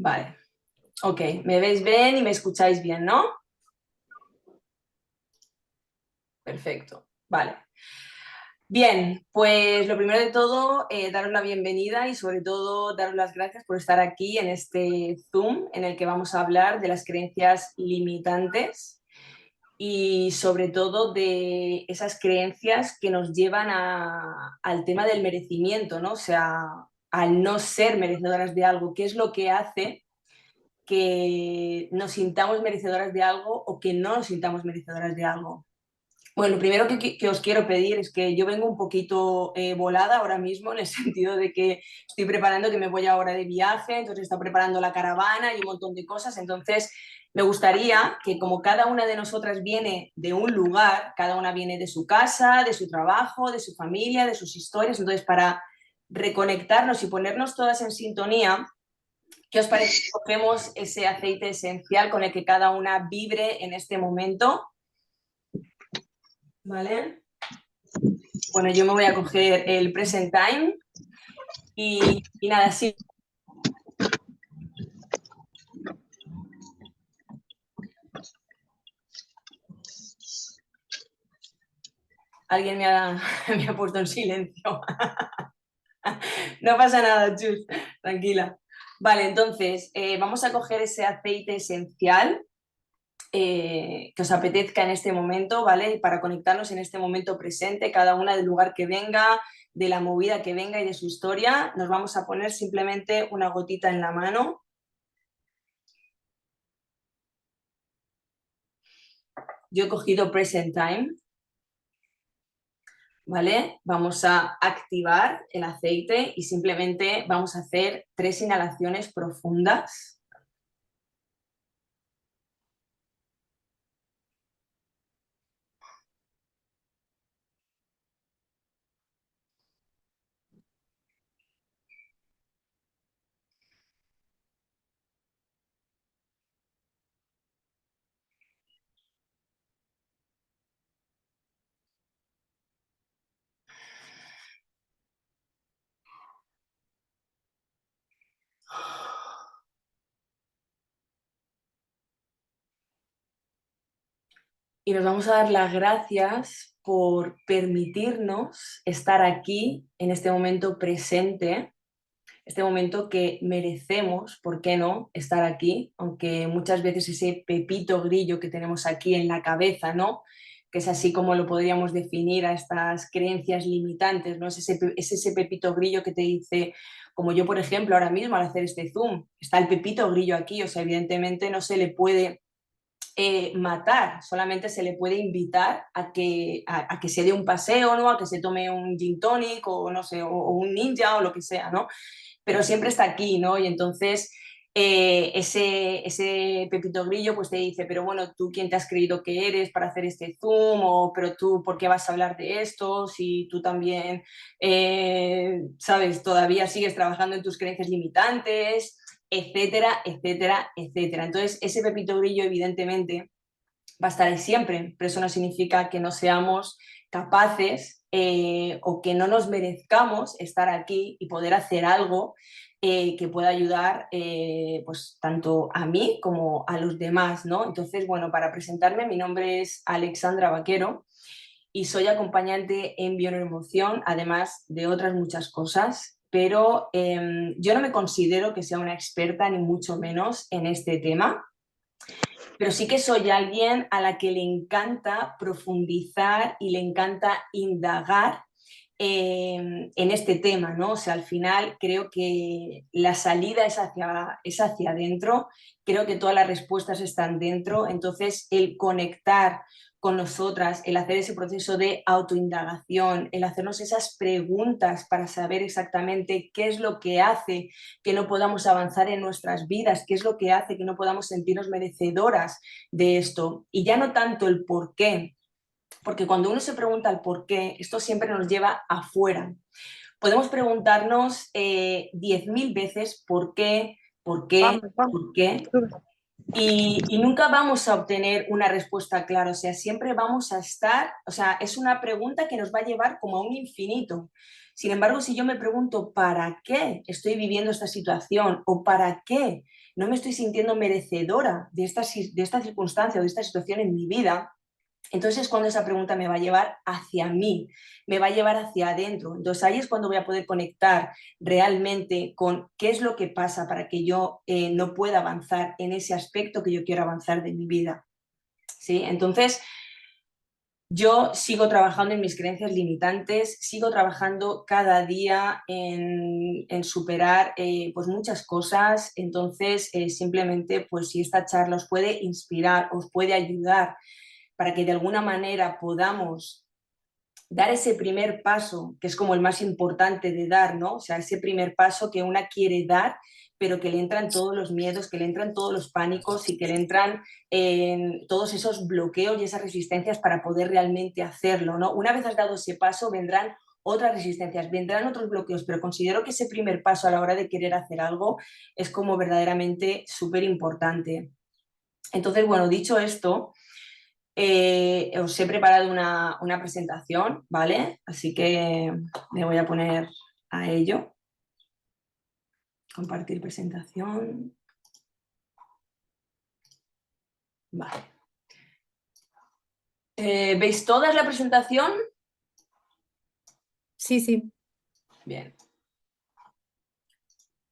Vale, ok, me veis bien y me escucháis bien, ¿no? Perfecto, vale. Bien, pues lo primero de todo, daros la bienvenida y sobre todo daros las gracias por estar aquí en este Zoom en el que vamos a hablar de las creencias limitantes y sobre todo de esas creencias que nos llevan al tema del merecimiento, ¿no? O sea, al no ser merecedoras de algo, ¿qué es lo que hace que nos sintamos merecedoras de algo o que no nos sintamos merecedoras de algo? Bueno, lo primero que os quiero pedir es que yo vengo un poquito volada ahora mismo, en el sentido de que estoy preparando que me voy ahora de viaje, entonces está preparando la caravana y un montón de cosas, entonces me gustaría que como cada una de nosotras viene de un lugar, cada una viene de su casa, de su trabajo, de su familia, de sus historias, entonces para reconectarnos y ponernos todas en sintonía, ¿qué os parece si cogemos ese aceite esencial con el que cada una vibre en este momento? ¿Vale? Bueno, yo me voy a coger el present time y nada, sí. Alguien me ha puesto en silencio. No pasa nada, Chus, tranquila. Vale, entonces vamos a coger ese aceite esencial que os apetezca en este momento, ¿vale? Y para conectarnos en este momento presente, cada una del lugar que venga, de la movida que venga y de su historia, nos vamos a poner simplemente una gotita en la mano. Yo he cogido present time, ¿vale? Vamos a activar el aceite y simplemente vamos a hacer 3 inhalaciones profundas. Y nos vamos a dar las gracias por permitirnos estar aquí en este momento presente, este momento que merecemos, ¿por qué no?, estar aquí, aunque muchas veces ese pepito grillo que tenemos aquí en la cabeza, ¿no?, que es así como lo podríamos definir a estas creencias limitantes, ¿no? Es ese pepito grillo que te dice, como yo, por ejemplo, ahora mismo al hacer este Zoom, está el pepito grillo aquí, o sea, evidentemente no se le puede matar, solamente se le puede invitar a que se dé un paseo, ¿no? A que se tome un gin tonic o no sé, o un ninja o lo que sea, ¿no? Pero siempre está aquí, ¿no? Y entonces ese Pepito Grillo pues te dice, pero bueno, ¿tú quién te has creído que eres para hacer este Zoom? O, pero tú, ¿por qué vas a hablar de esto? Si tú también, sabes, todavía sigues trabajando en tus creencias limitantes, etcétera, etcétera, etcétera. Entonces, ese Pepito Grillo, evidentemente, va a estar ahí siempre, pero eso no significa que no seamos capaces o que no nos merezcamos estar aquí y poder hacer algo que pueda ayudar pues tanto a mí como a los demás, ¿no? Entonces, bueno, para presentarme, mi nombre es Alexandra Vaquero y soy acompañante en bioneuroemoción, además de otras muchas cosas, pero yo no me considero que sea una experta ni mucho menos en este tema, pero sí que soy alguien a la que le encanta profundizar y le encanta indagar en este tema, ¿no? O sea, al final creo que la salida es hacia adentro, creo que todas las respuestas están dentro, entonces el conectar con nosotras, el hacer ese proceso de autoindagación, el hacernos esas preguntas para saber exactamente qué es lo que hace que no podamos avanzar en nuestras vidas, qué es lo que hace que no podamos sentirnos merecedoras de esto. Y ya no tanto el por qué, porque cuando uno se pregunta el por qué, esto siempre nos lleva afuera. Podemos preguntarnos 10.000 veces por qué, por qué, Vamos, vamos. por qué, y nunca vamos a obtener una respuesta clara, o sea, siempre vamos a estar, o sea, es una pregunta que nos va a llevar como a un infinito. Sin embargo, si yo me pregunto ¿para qué estoy viviendo esta situación? ¿O para qué no me estoy sintiendo merecedora de esta circunstancia o de esta situación en mi vida? Entonces es cuando esa pregunta me va a llevar hacia mí, me va a llevar hacia adentro. Entonces ahí es cuando voy a poder conectar realmente con qué es lo que pasa para que yo no pueda avanzar en ese aspecto que yo quiero avanzar de mi vida. ¿Sí? Entonces yo sigo trabajando en mis creencias limitantes, sigo trabajando cada día en superar pues muchas cosas. Entonces simplemente pues si esta charla os puede inspirar, os puede ayudar para que de alguna manera podamos dar ese primer paso, que es como el más importante de dar, ¿no? O sea, ese primer paso que una quiere dar, pero que le entran todos los miedos, que le entran todos los pánicos y que le entran todos esos bloqueos y esas resistencias para poder realmente hacerlo, ¿no? Una vez has dado ese paso, vendrán otras resistencias, vendrán otros bloqueos, pero considero que ese primer paso a la hora de querer hacer algo es como verdaderamente súper importante. Entonces, bueno, dicho esto, os he preparado una presentación, ¿vale? Así que me voy a poner a ello. Compartir presentación. Vale. ¿Veis todas la presentación? Sí, sí. Bien.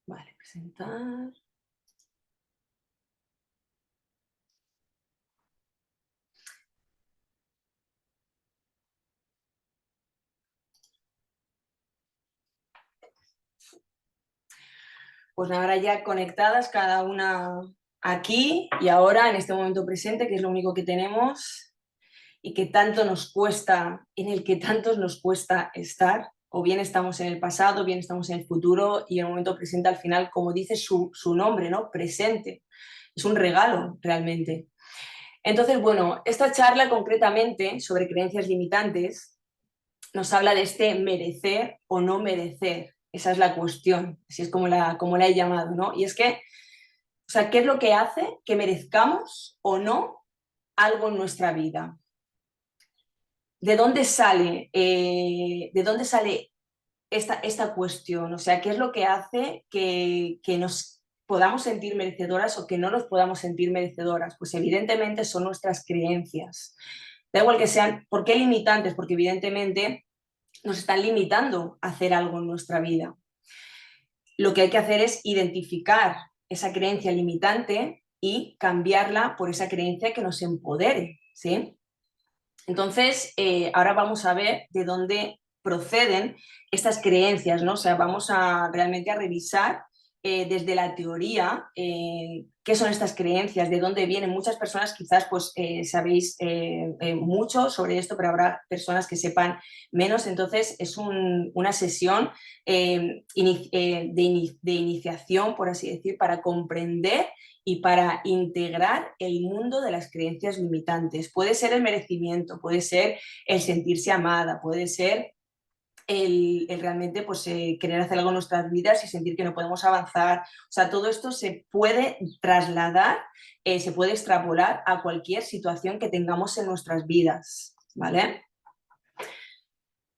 Vale, presentar. Pues ahora ya conectadas cada una aquí y ahora, en este momento presente, que es lo único que tenemos y que tanto nos cuesta, en el que tanto nos cuesta estar, o bien estamos en el pasado, o bien estamos en el futuro, y el momento presente al final, como dice su nombre, ¿no? Presente. Es un regalo realmente. Entonces, bueno, esta charla concretamente sobre creencias limitantes nos habla de este merecer o no merecer. Esa es la cuestión, así es como la he llamado, ¿no? Y es que, o sea, ¿qué es lo que hace que merezcamos o no algo en nuestra vida? ¿De dónde sale, esta cuestión? O sea, ¿qué es lo que hace que nos podamos sentir merecedoras o que no nos podamos sentir merecedoras? Pues evidentemente son nuestras creencias. Da igual que sean, ¿por qué limitantes? Porque evidentemente nos están limitando a hacer algo en nuestra vida. Lo que hay que hacer es identificar esa creencia limitante y cambiarla por esa creencia que nos empodere, ¿sí? Entonces, ahora vamos a ver de dónde proceden estas creencias, ¿no? O sea, vamos a realmente a revisar desde la teoría qué son estas creencias, de dónde vienen. Muchas personas quizás pues sabéis mucho sobre esto, pero habrá personas que sepan menos. Entonces, es una sesión de iniciación, por así decir, para comprender y para integrar el mundo de las creencias limitantes. Puede ser el merecimiento, puede ser el sentirse amada, puede ser el realmente pues, querer hacer algo en nuestras vidas y sentir que no podemos avanzar. O sea, todo esto se puede trasladar, se puede extrapolar a cualquier situación que tengamos en nuestras vidas, ¿vale?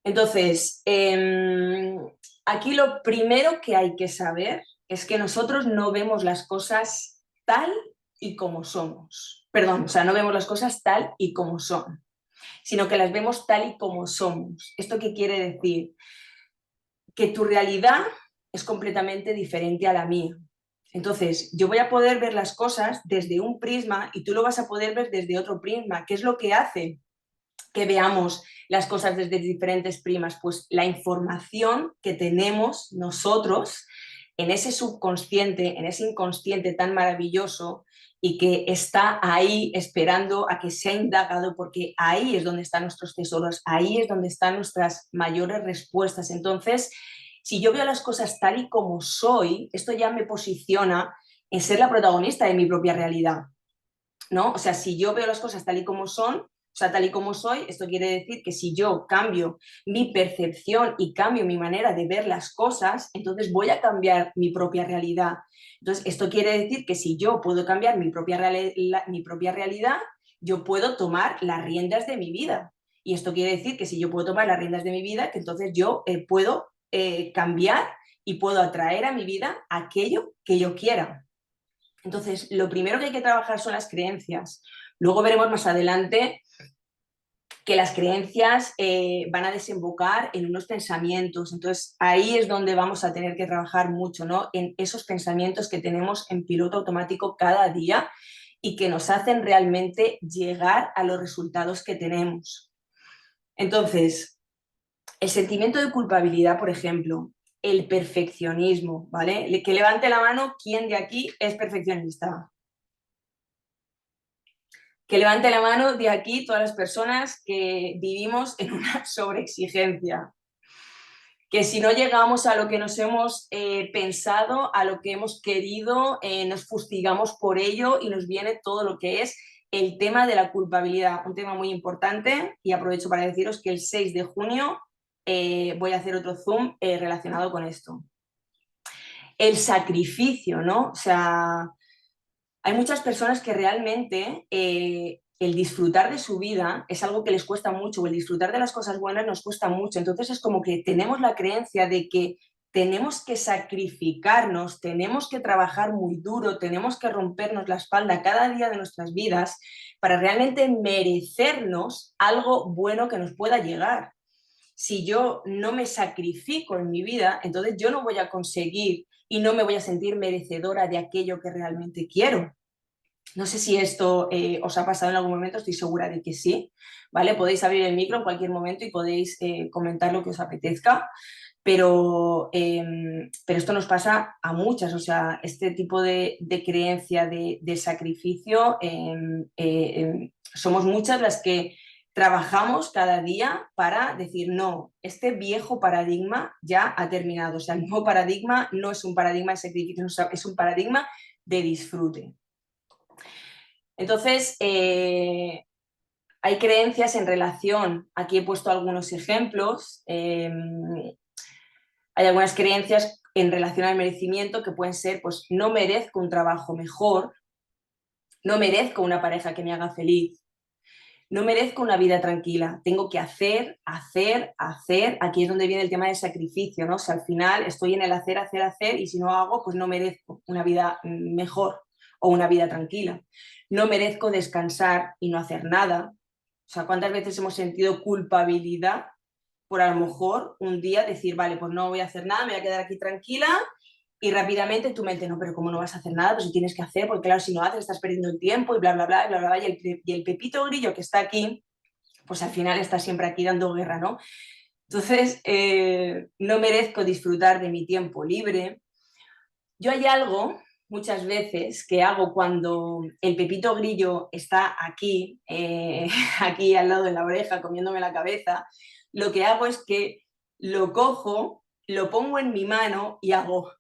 Entonces, aquí lo primero que hay que saber es que nosotros no vemos las cosas tal y como somos. Perdón, o sea, no vemos las cosas tal y como son, sino que las vemos tal y como somos. ¿Esto qué quiere decir? Que tu realidad es completamente diferente a la mía. Entonces, yo voy a poder ver las cosas desde un prisma y tú lo vas a poder ver desde otro prisma. ¿Qué es lo que hace que veamos las cosas desde diferentes primas? Pues la información que tenemos nosotros en ese subconsciente, en ese inconsciente tan maravilloso y que está ahí esperando a que sea indagado, porque ahí es donde están nuestros tesoros, ahí es donde están nuestras mayores respuestas. Entonces, si yo veo las cosas tal y como soy, esto ya me posiciona en ser la protagonista de mi propia realidad, ¿no? O sea, si yo veo las cosas tal y como son, o sea, tal y como soy, esto quiere decir que si yo cambio mi percepción y cambio mi manera de ver las cosas, entonces voy a cambiar mi propia realidad. Entonces, esto quiere decir que si yo puedo cambiar mi propia realidad, yo puedo tomar las riendas de mi vida. Y esto quiere decir que si yo puedo tomar las riendas de mi vida, que entonces yo puedo cambiar y puedo atraer a mi vida aquello que yo quiera. Entonces, lo primero que hay que trabajar son las creencias. Luego veremos más adelante que las creencias van a desembocar en unos pensamientos. Entonces, ahí es donde vamos a tener que trabajar mucho, ¿no? En esos pensamientos que tenemos en piloto automático cada día y que nos hacen realmente llegar a los resultados que tenemos. Entonces, el sentimiento de culpabilidad, por ejemplo, el perfeccionismo, ¿vale? Que levante la mano quién de aquí es perfeccionista. Que levante la mano de aquí todas las personas que vivimos en una sobreexigencia. Que si no llegamos a lo que nos hemos pensado, a lo que hemos querido, nos fustigamos por ello y nos viene todo lo que es el tema de la culpabilidad, un tema muy importante, y aprovecho para deciros que el 6 de junio voy a hacer otro Zoom relacionado con esto. El sacrificio, ¿no? O sea, hay muchas personas que realmente el disfrutar de su vida es algo que les cuesta mucho, o el disfrutar de las cosas buenas nos cuesta mucho. Entonces es como que tenemos la creencia de que tenemos que sacrificarnos, tenemos que trabajar muy duro, tenemos que rompernos la espalda cada día de nuestras vidas para realmente merecernos algo bueno que nos pueda llegar. Si yo no me sacrifico en mi vida, entonces yo no voy a conseguir y no me voy a sentir merecedora de aquello que realmente quiero. No sé si esto os ha pasado en algún momento, estoy segura de que sí, ¿vale? Podéis abrir el micro en cualquier momento y podéis comentar lo que os apetezca, pero esto nos pasa a muchas, o sea, este tipo de creencia de sacrificio, somos muchas las que trabajamos cada día para decir, no, este viejo paradigma ya ha terminado, o sea, el nuevo paradigma no es un paradigma de sacrificio, es un paradigma de disfrute. Entonces, hay creencias en relación, aquí he puesto algunos ejemplos, hay algunas creencias en relación al merecimiento que pueden ser, pues no merezco un trabajo mejor, no merezco una pareja que me haga feliz, no merezco una vida tranquila, tengo que hacer, hacer, hacer, aquí es donde viene el tema del sacrificio, ¿no? O sea, al final estoy en el hacer, hacer, hacer y si no hago, pues no merezco una vida mejor o una vida tranquila. No merezco descansar y no hacer nada. O sea, ¿cuántas veces hemos sentido culpabilidad por a lo mejor un día decir, vale, pues no voy a hacer nada, me voy a quedar aquí tranquila y rápidamente tu mente, no, pero ¿cómo no vas a hacer nada? Pues si tienes que hacer, porque claro, si no haces estás perdiendo el tiempo y bla, bla, bla, bla, bla, y el pepito grillo que está aquí, pues al final está siempre aquí dando guerra, ¿no? Entonces, no merezco disfrutar de mi tiempo libre. Yo hay algo muchas veces que hago cuando el pepito grillo está aquí, aquí al lado de la oreja, comiéndome la cabeza, lo que hago es que lo cojo, lo pongo en mi mano y hago.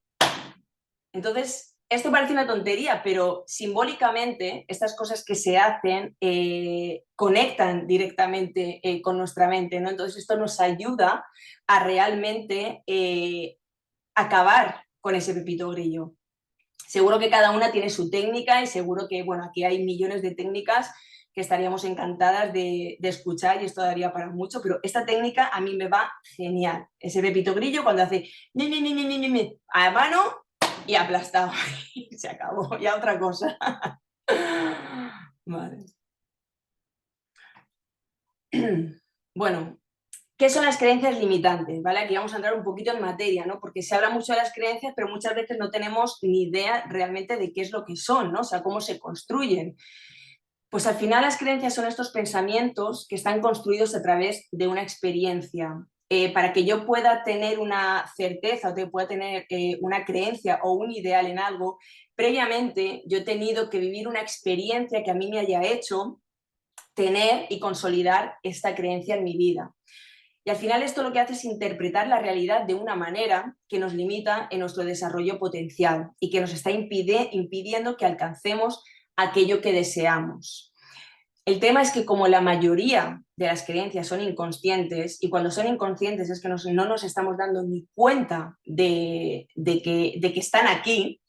Entonces, esto parece una tontería, pero simbólicamente estas cosas que se hacen conectan directamente con nuestra mente, ¿no? Entonces, esto nos ayuda a realmente acabar con ese pepito grillo. Seguro que cada una tiene su técnica y seguro que, bueno, aquí hay millones de técnicas que estaríamos encantadas de escuchar y esto daría para mucho, pero esta técnica a mí me va genial. Ese pepito grillo cuando hace a mano y aplastado. Y se acabó, ya otra cosa. Vale. Bueno, ¿qué son las creencias limitantes? ¿Vale? Aquí vamos a entrar un poquito en materia, ¿no? Porque se habla mucho de las creencias, pero muchas veces no tenemos ni idea realmente de qué es lo que son, ¿no? O sea, cómo se construyen. Pues al final las creencias son estos pensamientos que están construidos a través de una experiencia. Para que yo pueda tener una certeza o pueda tener una creencia o un ideal en algo, previamente yo he tenido que vivir una experiencia que a mí me haya hecho tener y consolidar esta creencia en mi vida. Y al final esto lo que hace es interpretar la realidad de una manera que nos limita en nuestro desarrollo potencial y que nos está impidiendo que alcancemos aquello que deseamos. El tema es que como la mayoría de las creencias son inconscientes, y cuando son inconscientes es que no nos estamos dando ni cuenta de que están aquí,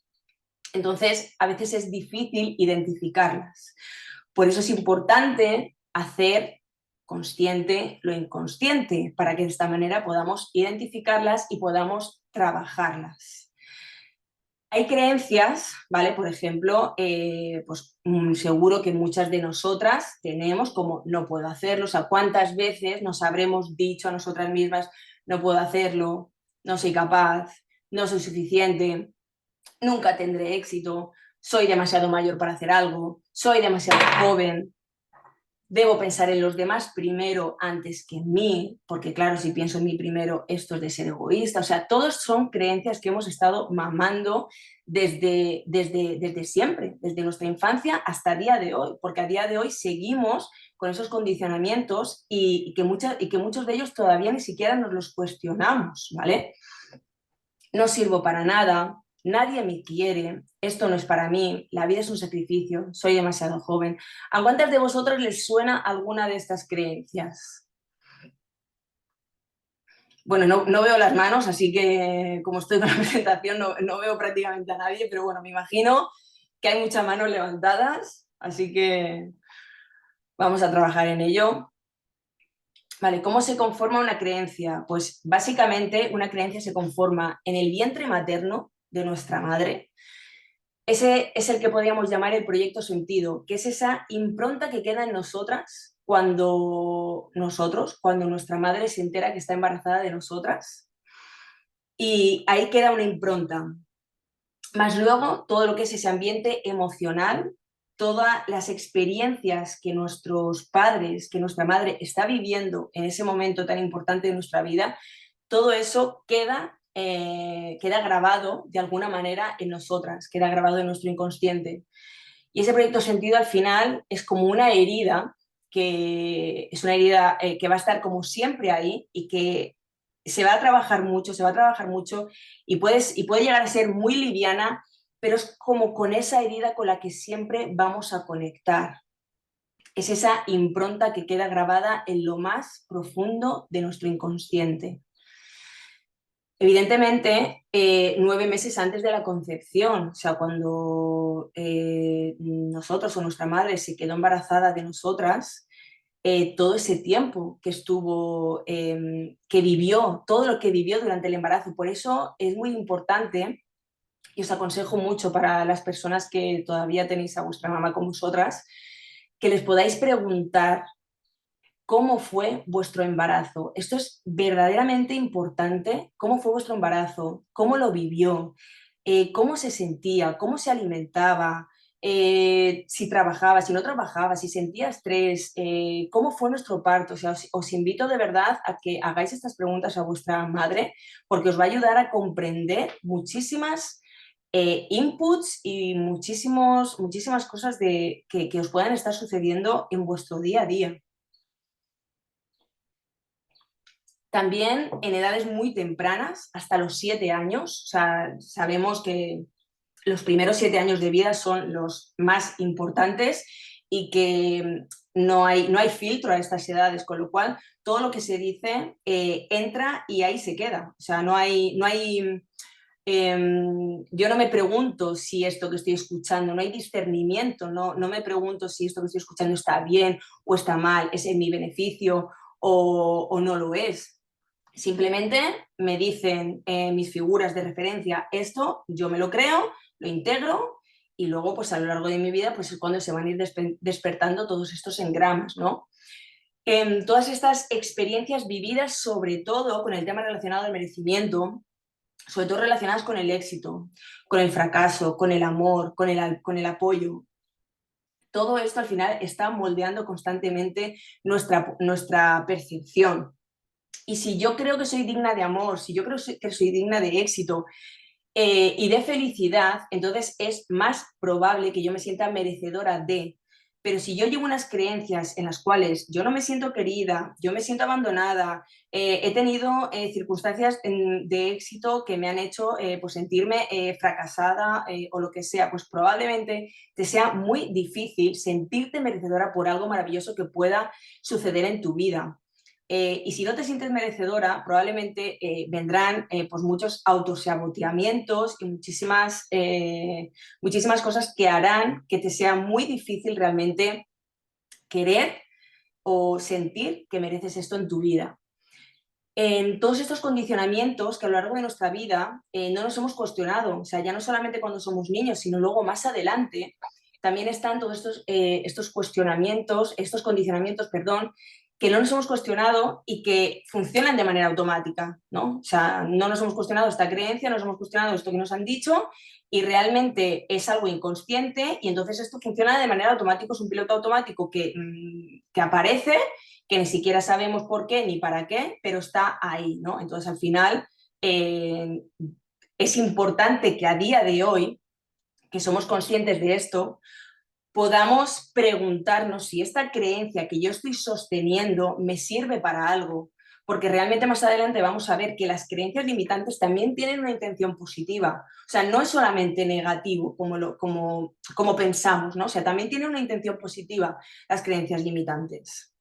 entonces a veces es difícil identificarlas. Por eso es importante hacer consciente lo inconsciente, para que de esta manera podamos identificarlas y podamos trabajarlas. Hay creencias, ¿vale? Por ejemplo, pues seguro que muchas de nosotras tenemos como no puedo hacerlo, o sea, ¿cuántas veces nos habremos dicho a nosotras mismas no puedo hacerlo, no soy capaz, no soy suficiente, nunca tendré éxito, soy demasiado mayor para hacer algo, soy demasiado joven, debo pensar en los demás primero antes que en mí, porque claro, si pienso en mí primero, esto es de ser egoísta. O sea, todos son creencias que hemos estado mamando desde siempre, desde nuestra infancia hasta el día de hoy, porque a día de hoy seguimos con esos condicionamientos y que muchos de ellos todavía ni siquiera nos los cuestionamos, ¿vale? No sirvo para nada, nadie me quiere, esto no es para mí, la vida es un sacrificio, soy demasiado joven. ¿A cuántas de vosotros les suena alguna de estas creencias? Bueno, no veo las manos, así que como estoy con la presentación no veo prácticamente a nadie, pero bueno, me imagino que hay muchas manos levantadas, así que vamos a trabajar en ello. Vale, ¿cómo se conforma una creencia? Pues básicamente una creencia se conforma en el vientre materno de nuestra madre. Ese es el que podríamos llamar el proyecto sentido, que es esa impronta que queda en nosotras cuando nuestra madre se entera que está embarazada de nosotras. Y ahí queda una impronta. Más luego, todo lo que es ese ambiente emocional, todas las experiencias que nuestros padres, que nuestra madre está viviendo en ese momento tan importante de nuestra vida, todo eso queda grabado de alguna manera en nosotras, queda grabado en nuestro inconsciente. Y ese proyecto sentido al final es como una herida, que es una herida que va a estar como siempre ahí y que se va a trabajar mucho, se va a trabajar mucho y puede llegar a ser muy liviana, pero es como con esa herida con la que siempre vamos a conectar. Es esa impronta que queda grabada en lo más profundo de nuestro inconsciente. Evidentemente, 9 meses antes de la concepción, o sea, cuando nosotros o nuestra madre se quedó embarazada de nosotras, todo ese tiempo que estuvo, que vivió, todo lo que vivió durante el embarazo. Por eso es muy importante, y os aconsejo mucho para las personas que todavía tenéis a vuestra mamá con vosotras, que les podáis preguntar cómo fue vuestro embarazo. Esto es verdaderamente importante. ¿Cómo fue vuestro embarazo? ¿Cómo lo vivió? ¿Cómo se sentía? ¿Cómo se alimentaba? Si trabajaba, si no trabajaba, si sentía estrés, cómo fue nuestro parto. O sea, os invito de verdad a que hagáis estas preguntas a vuestra madre porque os va a ayudar a comprender muchísimas inputs y muchísimas cosas que os puedan estar sucediendo en vuestro día a día. También en edades muy tempranas, hasta los 7 años, o sea, sabemos que los primeros 7 años de vida son los más importantes y que no hay filtro a estas edades, con lo cual todo lo que se dice entra y ahí se queda. O sea, yo no me pregunto si esto que estoy escuchando, no hay discernimiento, no me pregunto si esto que estoy escuchando está bien o está mal, es en mi beneficio o no lo es. Simplemente me dicen mis figuras de referencia esto, yo me lo creo, lo integro y luego pues a lo largo de mi vida pues es cuando se van a ir despertando todos estos engramas, ¿no? Todas estas experiencias vividas sobre todo con el tema relacionado al merecimiento, sobre todo relacionadas con el éxito, con el fracaso, con el amor, con el apoyo. Todo esto al final está moldeando constantemente nuestra percepción. Y si yo creo que soy digna de amor, si yo creo que soy digna de éxito y de felicidad, entonces es más probable que yo me sienta merecedora de. Pero si yo llevo unas creencias en las cuales yo no me siento querida, yo me siento abandonada, he tenido circunstancias de éxito que me han hecho pues sentirme fracasada o lo que sea, pues probablemente te sea muy difícil sentirte merecedora por algo maravilloso que pueda suceder en tu vida. Y si no te sientes merecedora, probablemente vendrán pues muchos autosaboteamientos y muchísimas cosas que harán que te sea muy difícil realmente querer o sentir que mereces esto en tu vida. En todos estos condicionamientos que a lo largo de nuestra vida no nos hemos cuestionado, o sea, ya no solamente cuando somos niños, sino luego más adelante, también están todos estos cuestionamientos, estos condicionamientos, perdón, que no nos hemos cuestionado y que funcionan de manera automática, ¿no? O sea, no nos hemos cuestionado esta creencia, no nos hemos cuestionado esto que nos han dicho y realmente es algo inconsciente y entonces esto funciona de manera automática, es un piloto automático que aparece, que ni siquiera sabemos por qué ni para qué, pero está ahí, ¿no? Entonces al final es importante que a día de hoy, que somos conscientes de esto, podamos preguntarnos si esta creencia que yo estoy sosteniendo me sirve para algo, porque realmente más adelante vamos a ver que las creencias limitantes también tienen una intención positiva, o sea, no es solamente negativo como pensamos, ¿no? O sea, también tiene una intención positiva las creencias limitantes.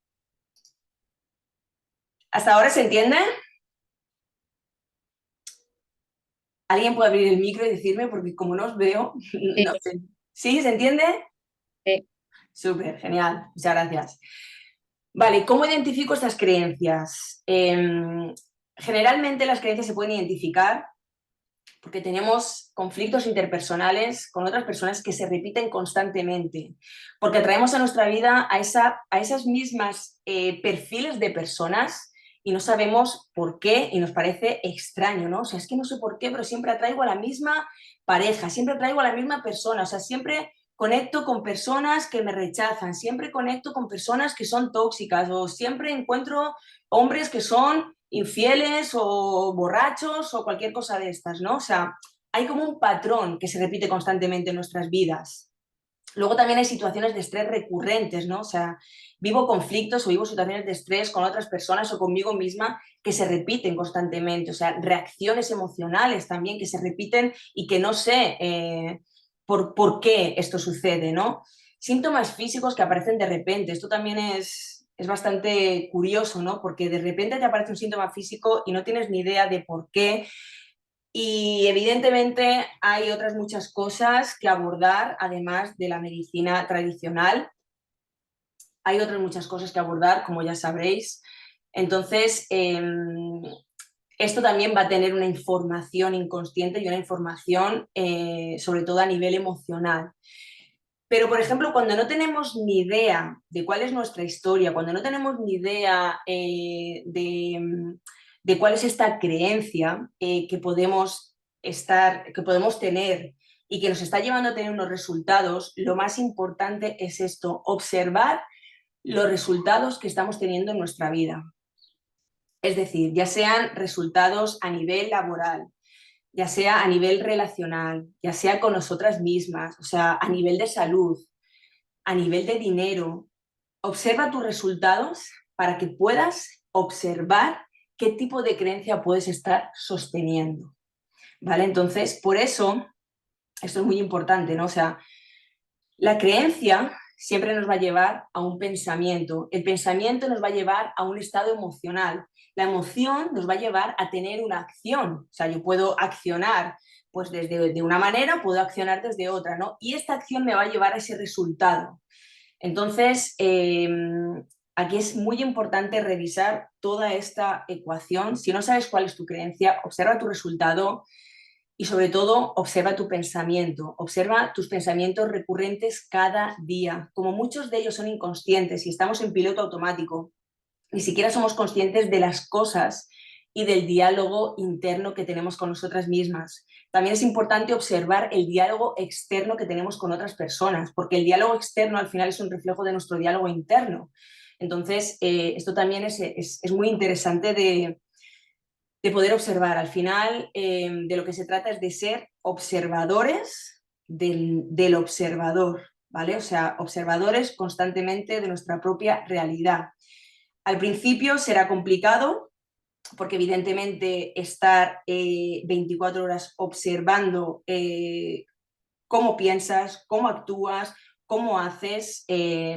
¿Hasta ahora se entiende? ¿Alguien puede abrir el micro y decirme? Porque como no os veo, Sí, no sé. ¿Sí? ¿Se entiende? sí. Súper, genial. Muchas gracias. Vale, ¿cómo identifico estas creencias? Generalmente las creencias se pueden identificar porque tenemos conflictos interpersonales con otras personas que se repiten constantemente, porque atraemos a nuestra vida a esas mismas perfiles de personas y no sabemos por qué y nos parece extraño, ¿no? O sea, es que no sé por qué, pero siempre atraigo a la misma pareja, siempre atraigo a la misma persona, o sea, siempre conecto con personas que me rechazan, siempre conecto con personas que son tóxicas o siempre encuentro hombres que son infieles o borrachos o cualquier cosa de estas, ¿no? O sea, hay como un patrón que se repite constantemente en nuestras vidas. Luego también hay situaciones de estrés recurrentes, ¿no? O sea, vivo conflictos o vivo situaciones de estrés con otras personas o conmigo misma que se repiten constantemente, o sea, reacciones emocionales también que se repiten y que no sé por qué esto sucede, ¿no? Síntomas físicos que aparecen de repente, esto también es bastante curioso, ¿no? Porque de repente te aparece un síntoma físico y no tienes ni idea de por qué y evidentemente hay otras muchas cosas que abordar, además de la medicina tradicional. Hay otras muchas cosas que abordar, como ya sabréis. Entonces, esto también va a tener una información inconsciente y una información sobre todo a nivel emocional. Pero, por ejemplo, cuando no tenemos ni idea de cuál es nuestra historia, cuando no tenemos ni idea de cuál es esta creencia que podemos tener y que nos está llevando a tener unos resultados, lo más importante es esto, observar los resultados que estamos teniendo en nuestra vida. Es decir, ya sean resultados a nivel laboral, ya sea a nivel relacional, ya sea con nosotras mismas, o sea, a nivel de salud, a nivel de dinero. Observa tus resultados para que puedas observar qué tipo de creencia puedes estar sosteniendo, ¿vale? Entonces, por eso, esto es muy importante, ¿no? O sea, la creencia siempre nos va a llevar a un pensamiento, el pensamiento nos va a llevar a un estado emocional, la emoción nos va a llevar a tener una acción, o sea, yo puedo accionar pues desde de una manera, puedo accionar desde otra, ¿no? Y esta acción me va a llevar a ese resultado. Entonces, aquí es muy importante revisar toda esta ecuación. Si no sabes cuál es tu creencia, observa tu resultado y sobre todo observa tu pensamiento. Observa tus pensamientos recurrentes cada día. Como muchos de ellos son inconscientes y estamos en piloto automático, ni siquiera somos conscientes de las cosas y del diálogo interno que tenemos con nosotras mismas. También es importante observar el diálogo externo que tenemos con otras personas, porque el diálogo externo al final es un reflejo de nuestro diálogo interno. Entonces, esto también es muy interesante de poder observar. Al final, de lo que se trata es de ser observadores del observador, ¿vale? O sea, observadores constantemente de nuestra propia realidad. Al principio será complicado porque evidentemente estar 24 horas observando cómo piensas, cómo actúas, cómo haces,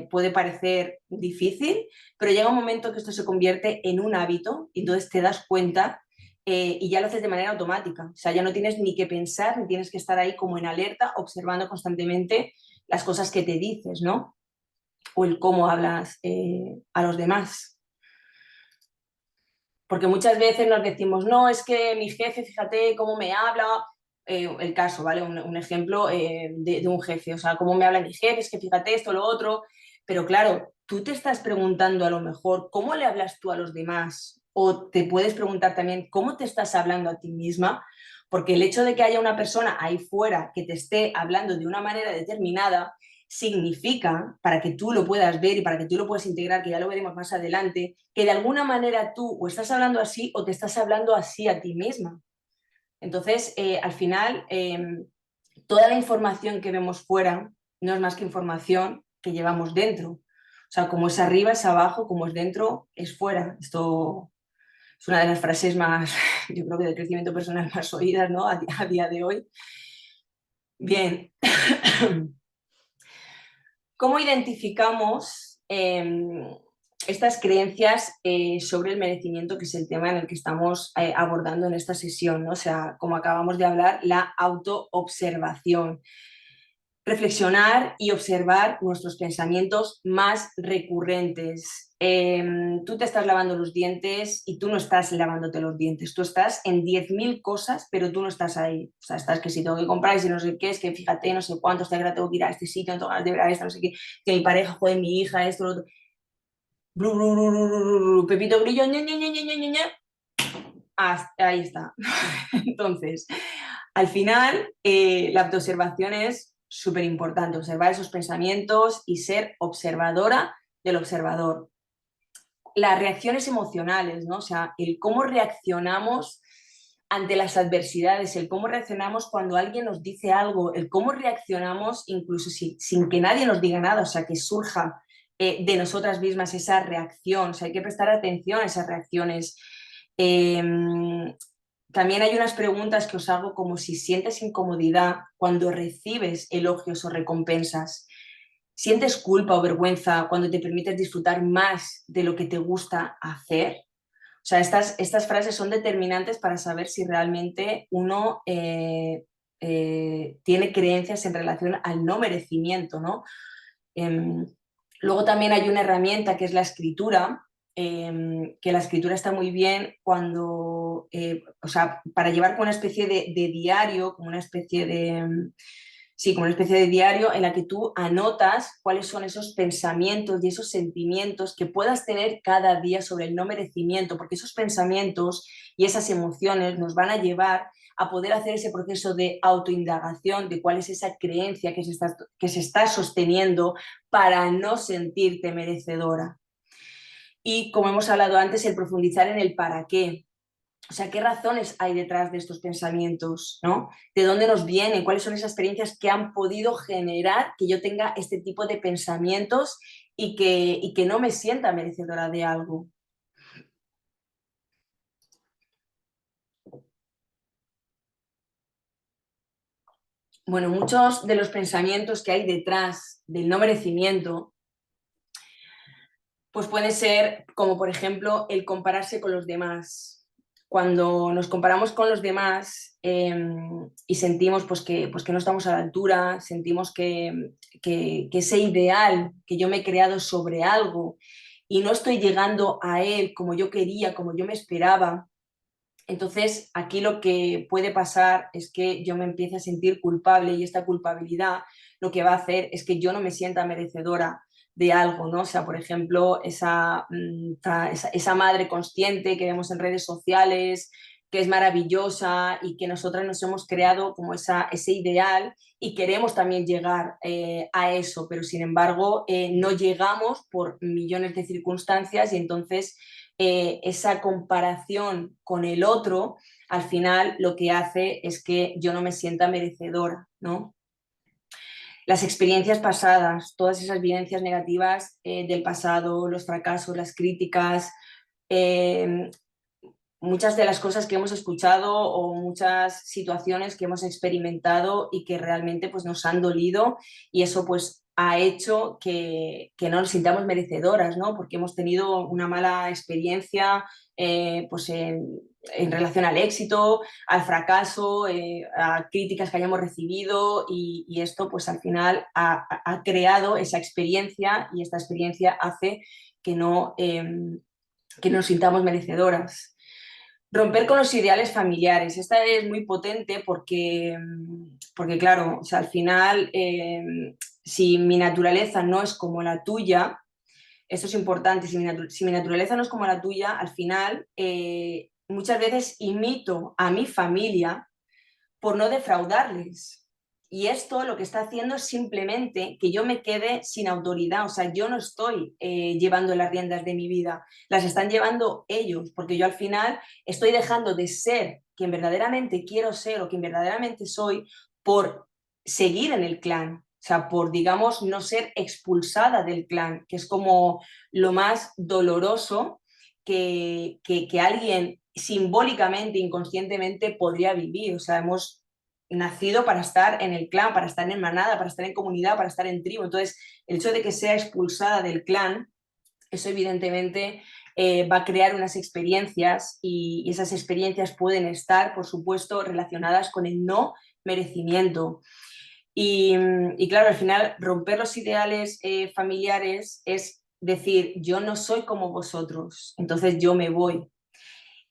puede parecer difícil, pero llega un momento que esto se convierte en un hábito y entonces te das cuenta y ya lo haces de manera automática. O sea, ya no tienes ni que pensar, ni tienes que estar ahí como en alerta, observando constantemente las cosas que te dices, ¿no? o el cómo hablas a los demás. Porque muchas veces nos decimos, no, es que mi jefe, fíjate cómo me habla, el caso, ¿vale? Un ejemplo de un jefe, o sea, cómo me habla mi jefe, es que fíjate esto, lo otro, pero claro, tú te estás preguntando a lo mejor cómo le hablas tú a los demás, o te puedes preguntar también cómo te estás hablando a ti misma, porque el hecho de que haya una persona ahí fuera que te esté hablando de una manera determinada, significa, para que tú lo puedas ver y para que tú lo puedas integrar, que ya lo veremos más adelante, que de alguna manera tú o estás hablando así o te estás hablando así a ti misma. Entonces, al final, toda la información que vemos fuera no es más que información que llevamos dentro. O sea, como es arriba es abajo, como es dentro es fuera. Esto es una de las frases más, yo creo que de crecimiento personal más oídas, ¿no? A día de hoy. Bien. ¿Cómo identificamos estas creencias sobre el merecimiento, que es el tema en el que estamos abordando en esta sesión, ¿no? O sea, como acabamos de hablar, la autoobservación. Reflexionar y observar nuestros pensamientos más recurrentes. Tú te estás lavando los dientes y tú no estás lavándote los dientes. Tú estás en 10.000 cosas, pero tú no estás ahí. O sea, estás que si tengo que comprar y si no sé qué, es que fíjate, no sé cuántos, que tengo que ir a este sitio, no tengo ganas de ver a esto, no sé qué, que mi pareja, joder, mi hija, esto, lo otro. Blu, blu, blu, blu, blu, blu, Pepito Grillo, ña, ña, ña, ña, ña, ña. Ahí está. Entonces, al final, la autoobservación es súper importante, observar esos pensamientos y ser observadora del observador. Las reacciones emocionales, ¿no? O sea, el cómo reaccionamos ante las adversidades, el cómo reaccionamos cuando alguien nos dice algo, el cómo reaccionamos incluso sin que nadie nos diga nada, o sea, que surja de nosotras mismas esa reacción, o sea, hay que prestar atención a esas reacciones. Eh, También hay unas preguntas que os hago como si sientes incomodidad cuando recibes elogios o recompensas. ¿Sientes culpa o vergüenza cuando te permites disfrutar más de lo que te gusta hacer? O sea, estas frases son determinantes para saber si realmente uno tiene creencias en relación al no merecimiento, ¿no? Eh, Luego también hay una herramienta que es la escritura, que la escritura está muy bien cuando, o sea, para llevar como una especie de diario, como una especie de, sí, como una especie de diario en la que tú anotas cuáles son esos pensamientos y esos sentimientos que puedas tener cada día sobre el no merecimiento, porque esos pensamientos y esas emociones nos van a llevar a poder hacer ese proceso de autoindagación de cuál es esa creencia que se está sosteniendo para no sentirte merecedora. Y como hemos hablado antes, el profundizar en el para qué. O sea, ¿qué razones hay detrás de estos pensamientos? ¿No? ¿De dónde nos vienen? ¿Cuáles son esas experiencias que han podido generar que yo tenga este tipo de pensamientos y que no me sienta merecedora de algo? Bueno, muchos de los pensamientos que hay detrás del no merecimiento pues puede ser como por ejemplo el compararse con los demás. Cuando nos comparamos con los demás y sentimos pues que no estamos a la altura, sentimos que ese ideal que yo me he creado sobre algo y no estoy llegando a él como yo quería, como yo me esperaba, entonces aquí lo que puede pasar es que yo me empiece a sentir culpable y esta culpabilidad lo que va a hacer es que yo no me sienta merecedora de algo, ¿no? O sea, por ejemplo, esa madre consciente que vemos en redes sociales, que es maravillosa y que nosotras nos hemos creado como ese ideal y queremos también llegar a eso, pero sin embargo no llegamos por millones de circunstancias y entonces esa comparación con el otro al final lo que hace es que yo no me sienta merecedora, ¿no? Las experiencias pasadas, todas esas vivencias negativas del pasado, los fracasos, las críticas, eh, muchas de las cosas que hemos escuchado o muchas situaciones que hemos experimentado y que realmente pues, nos han dolido y eso pues ha hecho que no nos sintamos merecedoras, ¿no? Porque hemos tenido una mala experiencia pues en relación al éxito, al fracaso, a críticas que hayamos recibido y esto pues al final ha creado esa experiencia y esta experiencia hace que nos sintamos merecedoras. Romper con los ideales familiares. Esta es muy potente porque claro, o sea, al final, si mi naturaleza no es como la tuya, esto es importante, si mi naturaleza no es como la tuya, al final muchas veces imito a mi familia por no defraudarles. Y esto lo que está haciendo es simplemente que yo me quede sin autoridad, o sea, yo no estoy llevando las riendas de mi vida, las están llevando ellos, porque yo al final estoy dejando de ser quien verdaderamente quiero ser o quien verdaderamente soy por seguir en el clan, o sea, por, digamos, no ser expulsada del clan, que es como lo más doloroso que alguien simbólicamente, inconscientemente podría vivir. O sea, hemos nacido para estar en el clan, para estar en manada, para estar en comunidad, para estar en tribu. Entonces, el hecho de que sea expulsada del clan, eso evidentemente va a crear unas experiencias y esas experiencias pueden estar, por supuesto, relacionadas con el no merecimiento. Y claro, al final, romper los ideales familiares es decir, yo no soy como vosotros, entonces yo me voy.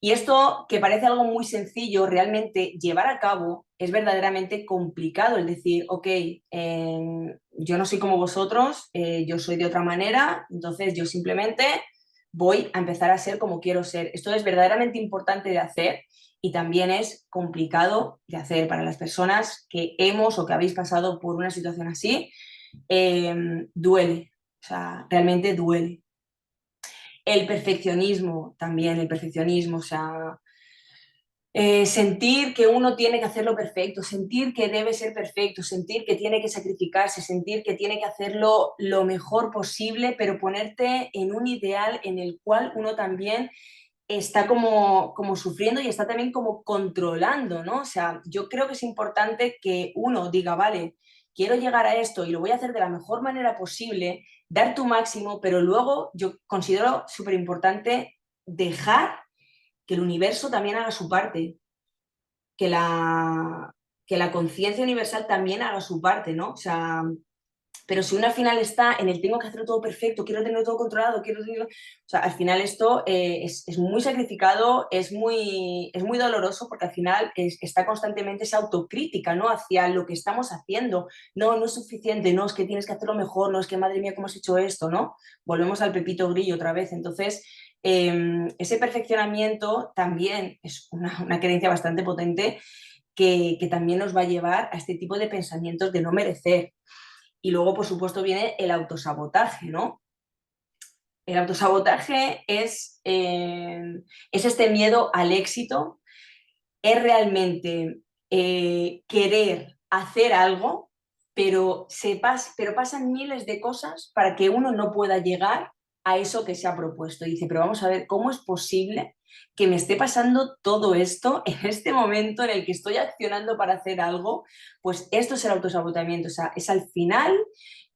Y esto, que parece algo muy sencillo, realmente llevar a cabo es verdaderamente complicado. El decir, ok, yo no soy como vosotros, yo soy de otra manera, entonces yo simplemente voy a empezar a ser como quiero ser. Esto es verdaderamente importante de hacer y también es complicado de hacer para las personas que hemos o que habéis pasado por una situación así. Duele, o sea, realmente duele. El perfeccionismo también, el perfeccionismo, o sea, sentir que uno tiene que hacerlo perfecto, sentir que debe ser perfecto, sentir que tiene que sacrificarse, sentir que tiene que hacerlo lo mejor posible, pero ponerte en un ideal en el cual uno también está como sufriendo y está también como controlando, ¿no? O sea, yo creo que es importante que uno diga, vale, quiero llegar a esto y lo voy a hacer de la mejor manera posible, dar tu máximo, pero luego yo considero súper importante dejar que el universo también haga su parte, que que la conciencia universal también haga su parte, ¿no? O sea, pero si uno al final está en el tengo que hacerlo todo perfecto, quiero tenerlo todo controlado, quiero tenerlo... O sea, al final esto es muy sacrificado, es muy doloroso porque al final está constantemente esa autocrítica, ¿no? Hacia lo que estamos haciendo. No, no es suficiente, no, es que tienes que hacerlo mejor, no, es que madre mía, ¿cómo has hecho esto, no? Volvemos al pepito grillo otra vez. Entonces, ese perfeccionamiento también es una creencia bastante potente que también nos va a llevar a este tipo de pensamientos de no merecer. Y luego, por supuesto, viene el autosabotaje, ¿no? El autosabotaje es este miedo al éxito, es realmente querer hacer algo, pero pasan miles de cosas para que uno no pueda llegar a eso que se ha propuesto. Y dice, pero vamos a ver, ¿cómo es posible que me esté pasando todo esto en este momento en el que estoy accionando para hacer algo? Pues esto es el autosabotamiento, o sea, es al final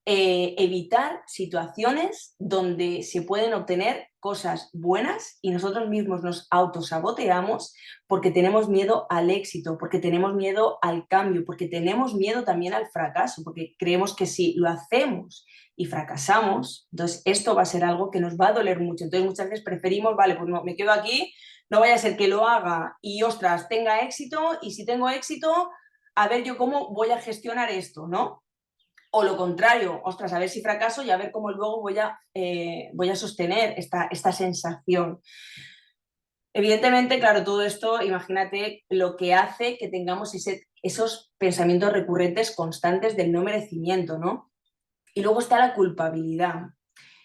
evitar situaciones donde se pueden obtener cosas buenas y nosotros mismos nos autosaboteamos porque tenemos miedo al éxito, porque tenemos miedo al cambio, porque tenemos miedo también al fracaso, porque creemos que si lo hacemos y fracasamos, entonces esto va a ser algo que nos va a doler mucho. Entonces muchas veces preferimos, vale, pues no, me quedo aquí, no vaya a ser que lo haga y ostras, tenga éxito y si tengo éxito, a ver yo cómo voy a gestionar esto, ¿no? O lo contrario, ostras, a ver si fracaso y a ver cómo luego voy a sostener esta sensación. Evidentemente, claro, todo esto, imagínate lo que hace que tengamos esos pensamientos recurrentes constantes del no merecimiento, ¿no? Y luego está la culpabilidad,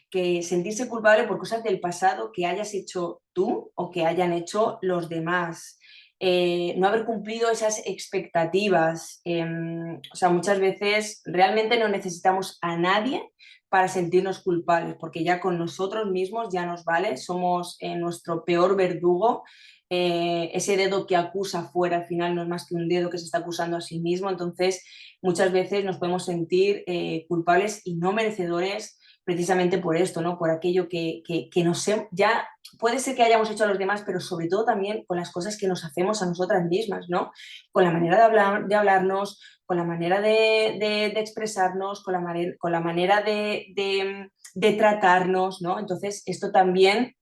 que sentirse culpable por cosas del pasado que hayas hecho tú o que hayan hecho los demás. No haber cumplido esas expectativas. O sea, muchas veces realmente no necesitamos a nadie para sentirnos culpables, porque ya con nosotros mismos ya nos vale, somos nuestro peor verdugo. Ese dedo que acusa fuera al final no es más que un dedo que se está acusando a sí mismo, entonces muchas veces nos podemos sentir culpables y no merecedores precisamente por esto, ¿no? Por aquello que nos ya puede ser que hayamos hecho a los demás, pero sobre todo también con las cosas que nos hacemos a nosotras mismas, ¿no? Con la manera de hablarnos, con la manera de expresarnos, con la manera de tratarnos, ¿no? Entonces, esto también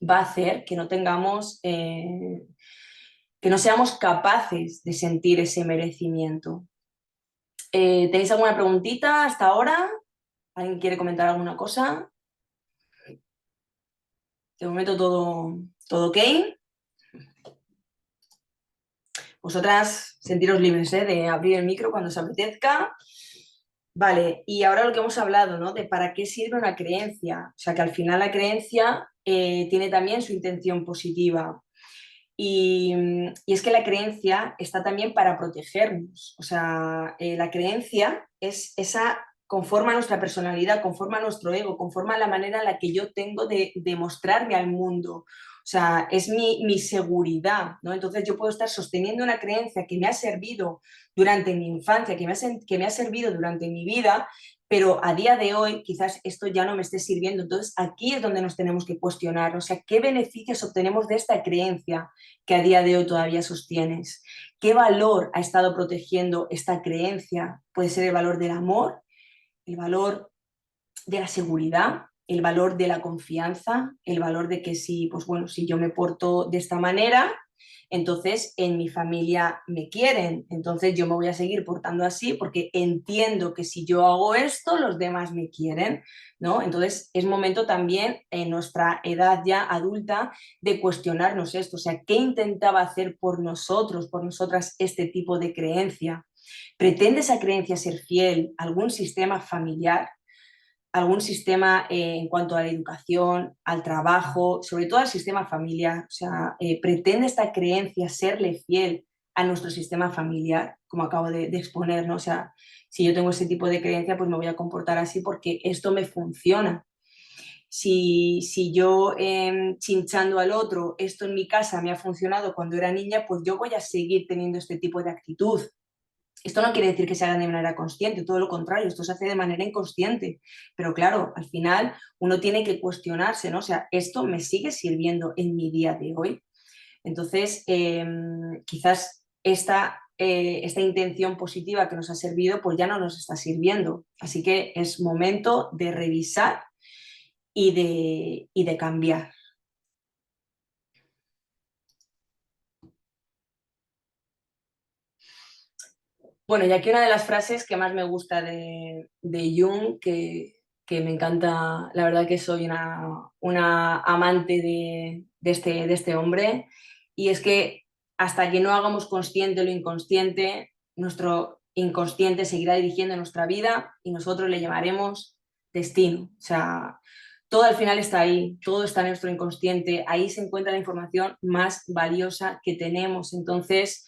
va a hacer que no tengamos, que no seamos capaces de sentir ese merecimiento. ¿Tenéis alguna preguntita hasta ahora? ¿Alguien quiere comentar alguna cosa? De momento todo ok. Vosotras sentiros libres, ¿eh? De abrir el micro cuando os apetezca. Vale, y ahora lo que hemos hablado, ¿no? De para qué sirve una creencia. O sea, que al final la creencia tiene también su intención positiva. Y es que la creencia está también para protegernos. O sea, la creencia es esa, conforma nuestra personalidad, conforma nuestro ego, conforma la manera en la que yo tengo de mostrarme al mundo. O sea, es mi seguridad, ¿no? Entonces yo puedo estar sosteniendo una creencia que me ha servido durante mi infancia, que me ha servido durante mi vida, pero a día de hoy quizás esto ya no me esté sirviendo. Entonces aquí es donde nos tenemos que cuestionar, o sea, ¿qué beneficios obtenemos de esta creencia que a día de hoy todavía sostienes? ¿Qué valor ha estado protegiendo esta creencia? Puede ser el valor del amor, el valor de la seguridad, el valor de la confianza, el valor de que si, pues bueno, si yo me porto de esta manera, entonces en mi familia me quieren, entonces yo me voy a seguir portando así porque entiendo que si yo hago esto, los demás me quieren, ¿no? Entonces es momento también en nuestra edad ya adulta de cuestionarnos esto, o sea, ¿qué intentaba hacer por nosotros, por nosotras este tipo de creencia? ¿Pretende esa creencia ser fiel a algún sistema familiar, algún sistema en cuanto a la educación, al trabajo, sobre todo al sistema familiar? O sea, pretende esta creencia serle fiel a nuestro sistema familiar, como acabo de exponer, ¿no? O sea, si yo tengo ese tipo de creencia, pues me voy a comportar así porque esto me funciona. Si yo chinchando al otro, esto en mi casa me ha funcionado cuando era niña, pues yo voy a seguir teniendo este tipo de actitud. Esto no quiere decir que se haga de manera consciente, todo lo contrario, esto se hace de manera inconsciente. Pero claro, al final uno tiene que cuestionarse, ¿no? O sea, ¿esto me sigue sirviendo en mi día de hoy? Entonces, quizás esta intención positiva que nos ha servido, pues ya no nos está sirviendo. Así que es momento de revisar y de cambiar. Bueno, y aquí una de las frases que más me gusta de Jung, que me encanta, la verdad que soy una amante de este hombre, y es que hasta que no hagamos consciente lo inconsciente, nuestro inconsciente seguirá dirigiendo nuestra vida y nosotros le llamaremos destino. O sea, todo al final está ahí, todo está en nuestro inconsciente, ahí se encuentra la información más valiosa que tenemos. Entonces,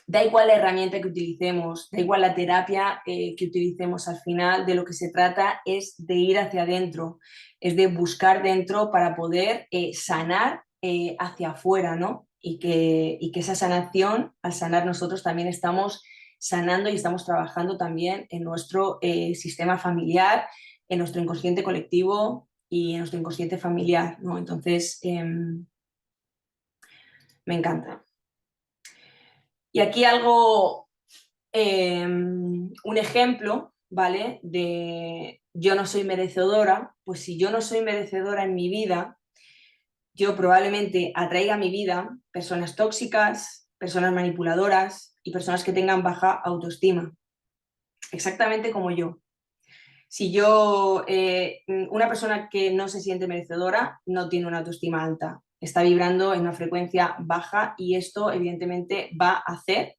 da igual la herramienta que utilicemos, da igual la terapia que utilicemos, al final de lo que se trata es de ir hacia adentro, es de buscar dentro para poder sanar hacia afuera, ¿no? Y que esa sanación, al sanar nosotros también estamos sanando y estamos trabajando también en nuestro sistema familiar, en nuestro inconsciente colectivo y en nuestro inconsciente familiar, ¿no? Entonces, me encanta. Y aquí algo, un ejemplo, ¿vale? De yo no soy merecedora, pues si yo no soy merecedora en mi vida, yo probablemente atraiga a mi vida personas tóxicas, personas manipuladoras y personas que tengan baja autoestima, exactamente como yo. Si yo, una persona que no se siente merecedora, no tiene una autoestima alta, está vibrando en una frecuencia baja y esto evidentemente va a hacer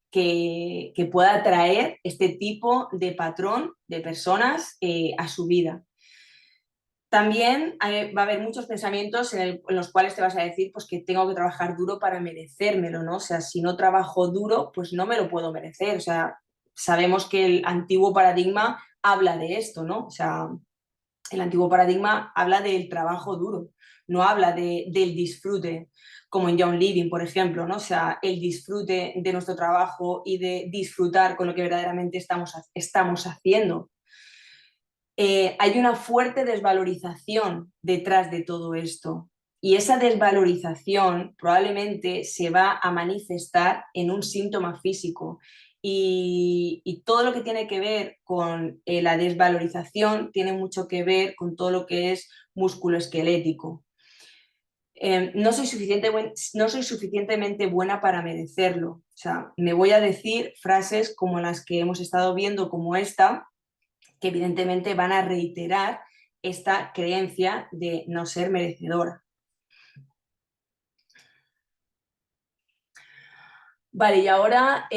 que pueda atraer este tipo de patrón de personas a su vida. También va a haber muchos pensamientos en los cuales te vas a decir pues, que tengo que trabajar duro para merecérmelo, ¿no? O sea, si no trabajo duro, pues no me lo puedo merecer. O sea, sabemos que el antiguo paradigma habla de esto, ¿no? O sea, el antiguo paradigma habla del trabajo duro, no habla del disfrute, como en Young Living, por ejemplo, ¿no? O sea, el disfrute de nuestro trabajo y de disfrutar con lo que verdaderamente estamos haciendo. hay una fuerte desvalorización detrás de todo esto. Y esa desvalorización probablemente se va a manifestar en un síntoma físico. Y todo lo que tiene que ver con la desvalorización tiene mucho que ver con todo lo que es músculo esquelético. No soy suficientemente buena para merecerlo. O sea, me voy a decir frases como las que hemos estado viendo, como esta, que evidentemente van a reiterar esta creencia de no ser merecedora. Vale, y ahora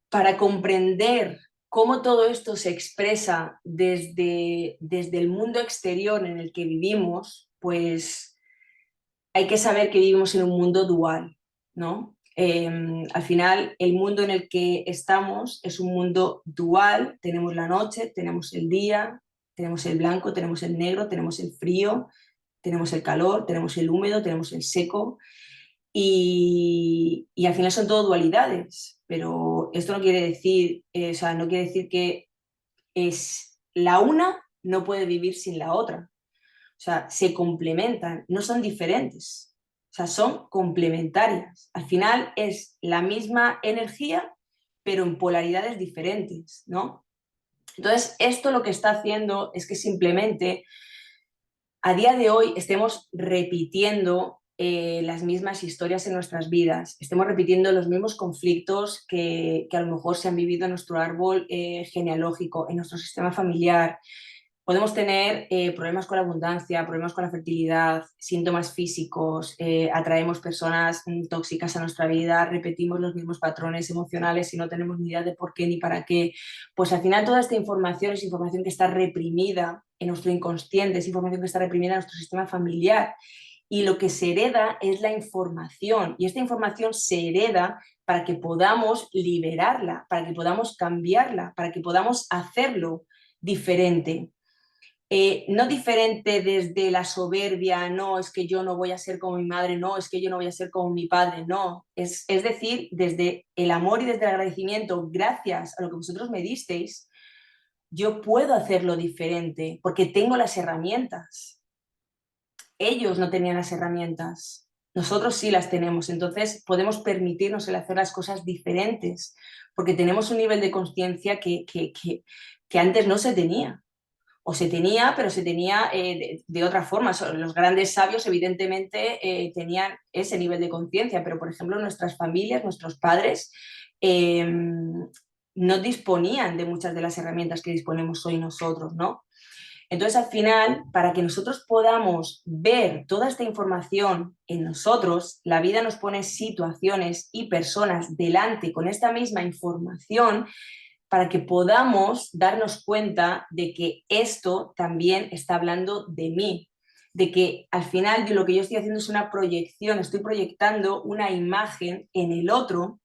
para comprender cómo todo esto se expresa desde el mundo exterior en el que vivimos, pues hay que saber que vivimos en un mundo dual, ¿no? Al final, el mundo en el que estamos es un mundo dual. Tenemos la noche, tenemos el día, tenemos el blanco, tenemos el negro, tenemos el frío, tenemos el calor, tenemos el húmedo, tenemos el seco. Y al final son todo dualidades, pero esto no quiere decir, o sea, no quiere decir que es la una no puede vivir sin la otra. O sea, se complementan, no son diferentes. O sea, son complementarias. Al final es la misma energía, pero en polaridades diferentes, ¿no? Entonces, esto lo que está haciendo es que simplemente a día de hoy estemos repitiendo las mismas historias en nuestras vidas, estemos repitiendo los mismos conflictos que a lo mejor se han vivido en nuestro árbol genealógico, en nuestro sistema familiar. Podemos tener problemas con la abundancia, problemas con la fertilidad, síntomas físicos, atraemos personas tóxicas a nuestra vida, repetimos los mismos patrones emocionales y no tenemos ni idea de por qué ni para qué. Pues al final toda esta información es información que está reprimida en nuestro inconsciente, es información que está reprimida en nuestro sistema familiar. Y lo que se hereda es la información, y esta información se hereda para que podamos liberarla, para que podamos cambiarla, para que podamos hacerlo diferente. No diferente desde la soberbia, no, es que yo no voy a ser como mi madre, no, es que yo no voy a ser como mi padre, no. Es decir, desde el amor y desde el agradecimiento, gracias a lo que vosotros me disteis, yo puedo hacerlo diferente porque tengo las herramientas. Ellos no tenían las herramientas, nosotros sí las tenemos, entonces podemos permitirnos el hacer las cosas diferentes porque tenemos un nivel de conciencia que antes no se tenía o se tenía, pero se tenía de otra forma. Los grandes sabios, evidentemente, tenían ese nivel de conciencia, pero, por ejemplo, nuestras familias, nuestros padres, no disponían de muchas de las herramientas que disponemos hoy nosotros, ¿no? Entonces, al final, para que nosotros podamos ver toda esta información en nosotros, la vida nos pone situaciones y personas delante con esta misma información para que podamos darnos cuenta de que esto también está hablando de mí, de que al final lo que yo estoy haciendo es una proyección, estoy proyectando una imagen en el otro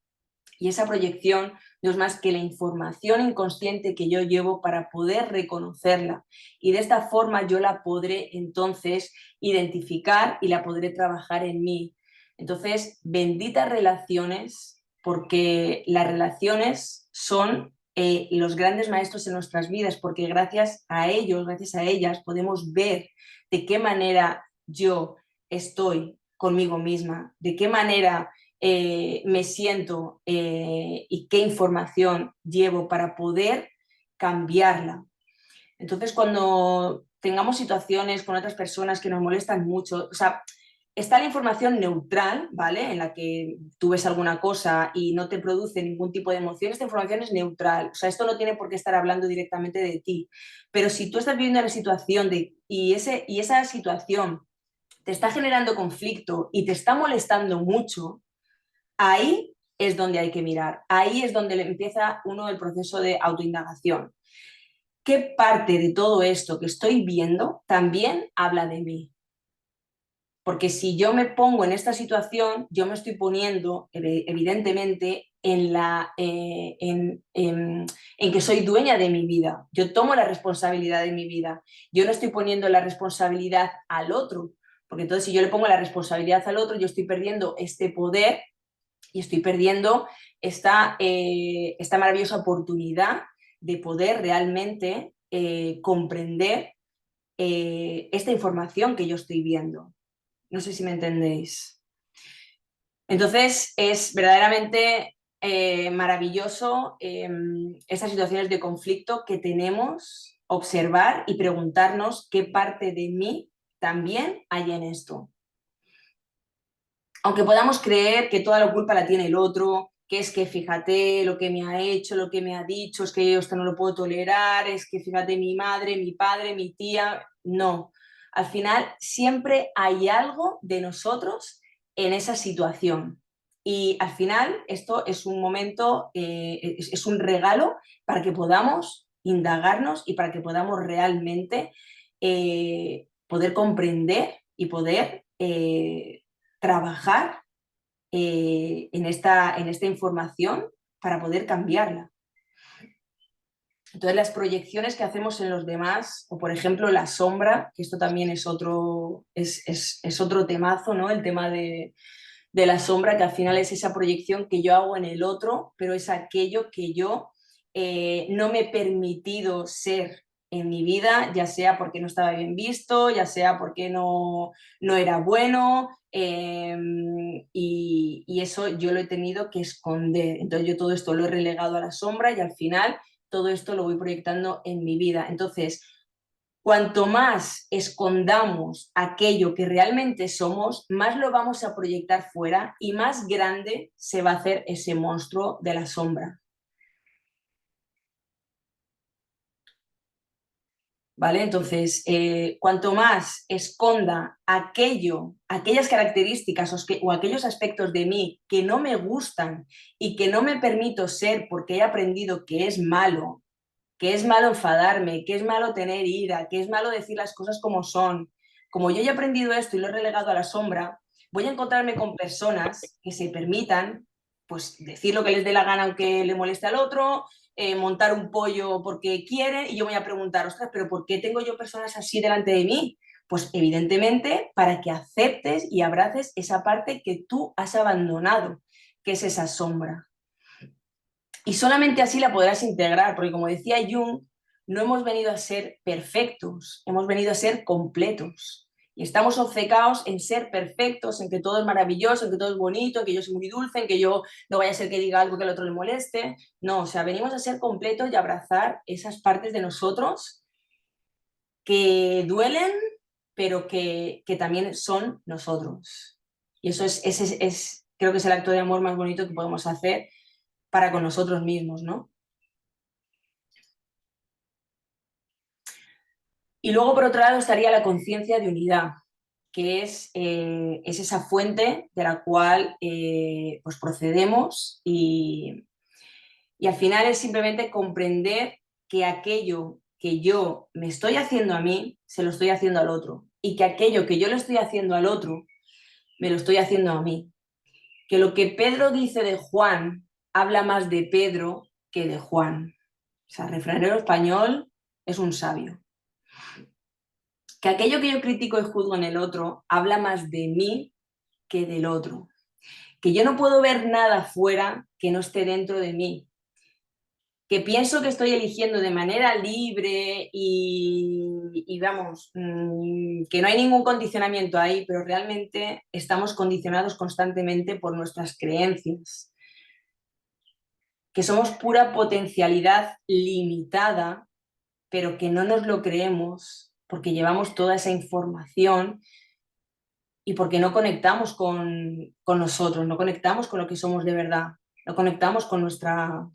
y esa proyección no es más que la información inconsciente que yo llevo para poder reconocerla y de esta forma yo la podré entonces identificar y la podré trabajar en mí. Entonces, benditas relaciones, porque las relaciones son los grandes maestros en nuestras vidas, porque gracias a ellos, gracias a ellas, podemos ver de qué manera yo estoy conmigo misma, de qué manera me siento y qué información llevo para poder cambiarla. Entonces, cuando tengamos situaciones con otras personas que nos molestan mucho, o sea, está la información neutral, ¿vale? En la que tú ves alguna cosa y no te produce ningún tipo de emoción, esta información es neutral, o sea, esto no tiene por qué estar hablando directamente de ti, pero si tú estás viviendo la situación y esa situación te está generando conflicto y te está molestando mucho, ahí es donde hay que mirar, ahí es donde empieza uno el proceso de autoindagación. ¿Qué parte de todo esto que estoy viendo también habla de mí? Porque si yo me pongo en esta situación, yo me estoy poniendo, evidentemente, en que soy dueña de mi vida. Yo tomo la responsabilidad de mi vida. Yo no estoy poniendo la responsabilidad al otro, porque entonces si yo le pongo la responsabilidad al otro, yo estoy perdiendo este poder y estoy perdiendo esta maravillosa oportunidad de poder realmente comprender esta información que yo estoy viendo. No sé si me entendéis. Entonces es verdaderamente maravilloso estas situaciones de conflicto que tenemos, observar y preguntarnos qué parte de mí también hay en esto. Aunque podamos creer que toda la culpa la tiene el otro, que es que fíjate lo que me ha hecho, lo que me ha dicho, es que yo esto no lo puedo tolerar, es que fíjate mi madre, mi padre, mi tía, no. Al final siempre hay algo de nosotros en esa situación. Y al final esto es un momento, es un regalo para que podamos indagarnos y para que podamos realmente poder comprender y poder trabajar en esta información para poder cambiarla. Entonces, las proyecciones que hacemos en los demás, o por ejemplo la sombra, que esto también es otro temazo, ¿no? El tema de la sombra, que al final es esa proyección que yo hago en el otro, pero es aquello que yo no me he permitido ser en mi vida, ya sea porque no estaba bien visto, ya sea porque no era bueno, y eso yo lo he tenido que esconder. Entonces yo todo esto lo he relegado a la sombra y al final todo esto lo voy proyectando en mi vida. Entonces, cuanto más escondamos aquello que realmente somos, más lo vamos a proyectar fuera y más grande se va a hacer ese monstruo de la sombra. ¿Vale? Entonces, cuanto más esconda aquellas características o aquellos aspectos de mí que no me gustan y que no me permito ser porque he aprendido que es malo enfadarme, que es malo tener ira, que es malo decir las cosas como son. Como yo ya he aprendido esto y lo he relegado a la sombra, voy a encontrarme con personas que se permitan pues decir lo que les dé la gana aunque le moleste al otro, montar un pollo porque quiere, y yo voy a preguntar, ostras, pero ¿por qué tengo yo personas así delante de mí? Pues evidentemente para que aceptes y abraces esa parte que tú has abandonado, que es esa sombra. Y solamente así la podrás integrar, porque como decía Jung, no hemos venido a ser perfectos, hemos venido a ser completos. Y estamos obcecados en ser perfectos, en que todo es maravilloso, en que todo es bonito, en que yo soy muy dulce, en que yo no vaya a ser que diga algo que al otro le moleste. No, o sea, venimos a ser completos y abrazar esas partes de nosotros que duelen, pero que también son nosotros. Y eso creo que es el acto de amor más bonito que podemos hacer para con nosotros mismos, ¿no? Y luego, por otro lado, estaría la conciencia de unidad, que es esa fuente de la cual pues procedemos y al final es simplemente comprender que aquello que yo me estoy haciendo a mí, se lo estoy haciendo al otro. Y que aquello que yo le estoy haciendo al otro, me lo estoy haciendo a mí. Que lo que Pedro dice de Juan habla más de Pedro que de Juan. O sea, refranero español es un sabio. Que aquello que yo critico y juzgo en el otro habla más de mí que del otro. Que yo no puedo ver nada fuera que no esté dentro de mí. Que pienso que estoy eligiendo de manera libre y vamos, que no hay ningún condicionamiento ahí, pero realmente estamos condicionados constantemente por nuestras creencias. Que somos pura potencialidad limitada, pero que no nos lo creemos porque llevamos toda esa información y porque no conectamos con nosotros, no conectamos con lo que somos de verdad, no conectamos con nuestra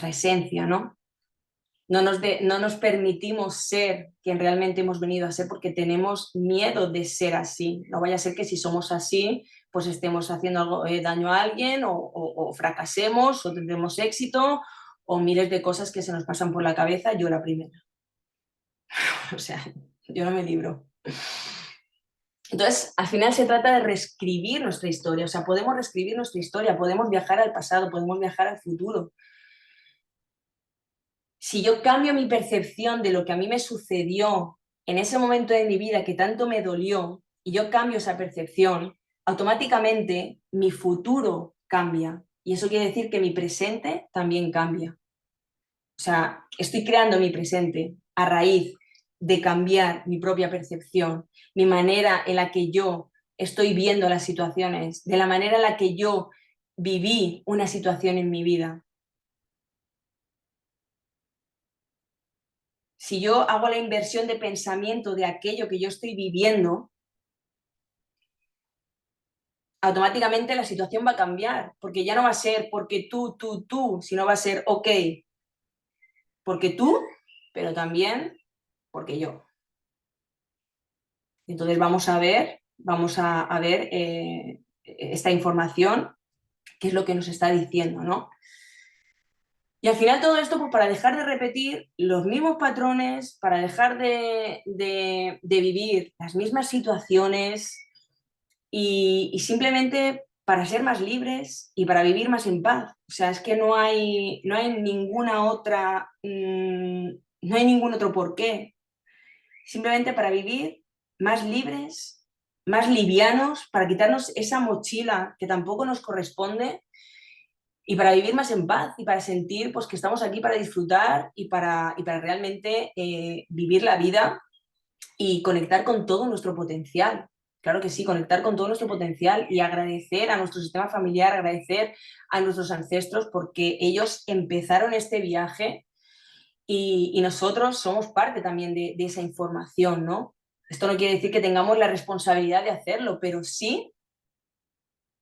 esencia, ¿no? No nos permitimos ser quien realmente hemos venido a ser porque tenemos miedo de ser así. No vaya a ser que si somos así, pues estemos haciendo algo, daño a alguien o fracasemos o tendremos éxito o miles de cosas que se nos pasan por la cabeza, yo la primera. O sea, yo no me libro. Entonces, al final se trata de reescribir nuestra historia, o sea, podemos reescribir nuestra historia, podemos viajar al pasado, podemos viajar al futuro. Si yo cambio mi percepción de lo que a mí me sucedió en ese momento de mi vida que tanto me dolió, y yo cambio esa percepción, automáticamente mi futuro cambia. Y eso quiere decir que mi presente también cambia. O sea, estoy creando mi presente a raíz de cambiar mi propia percepción, mi manera en la que yo estoy viendo las situaciones, de la manera en la que yo viví una situación en mi vida. Si yo hago la inversión de pensamiento de aquello que yo estoy viviendo, automáticamente la situación va a cambiar, porque ya no va a ser porque tú, sino va a ser, ok, porque tú, pero también porque yo. Entonces vamos a ver esta información, qué es lo que nos está diciendo, ¿no? Y al final todo esto, pues para dejar de repetir los mismos patrones, para dejar de vivir las mismas situaciones y simplemente para ser más libres y para vivir más en paz. O sea, es que no hay ninguna otra, no hay ningún otro porqué. Simplemente para vivir más libres, más livianos, para quitarnos esa mochila que tampoco nos corresponde y para vivir más en paz y para sentir pues, que estamos aquí para disfrutar y para realmente vivir la vida y conectar con todo nuestro potencial. Claro que sí, conectar con todo nuestro potencial y agradecer a nuestro sistema familiar, agradecer a nuestros ancestros porque ellos empezaron este viaje y nosotros somos parte también de esa información, ¿no? Esto no quiere decir que tengamos la responsabilidad de hacerlo, pero sí,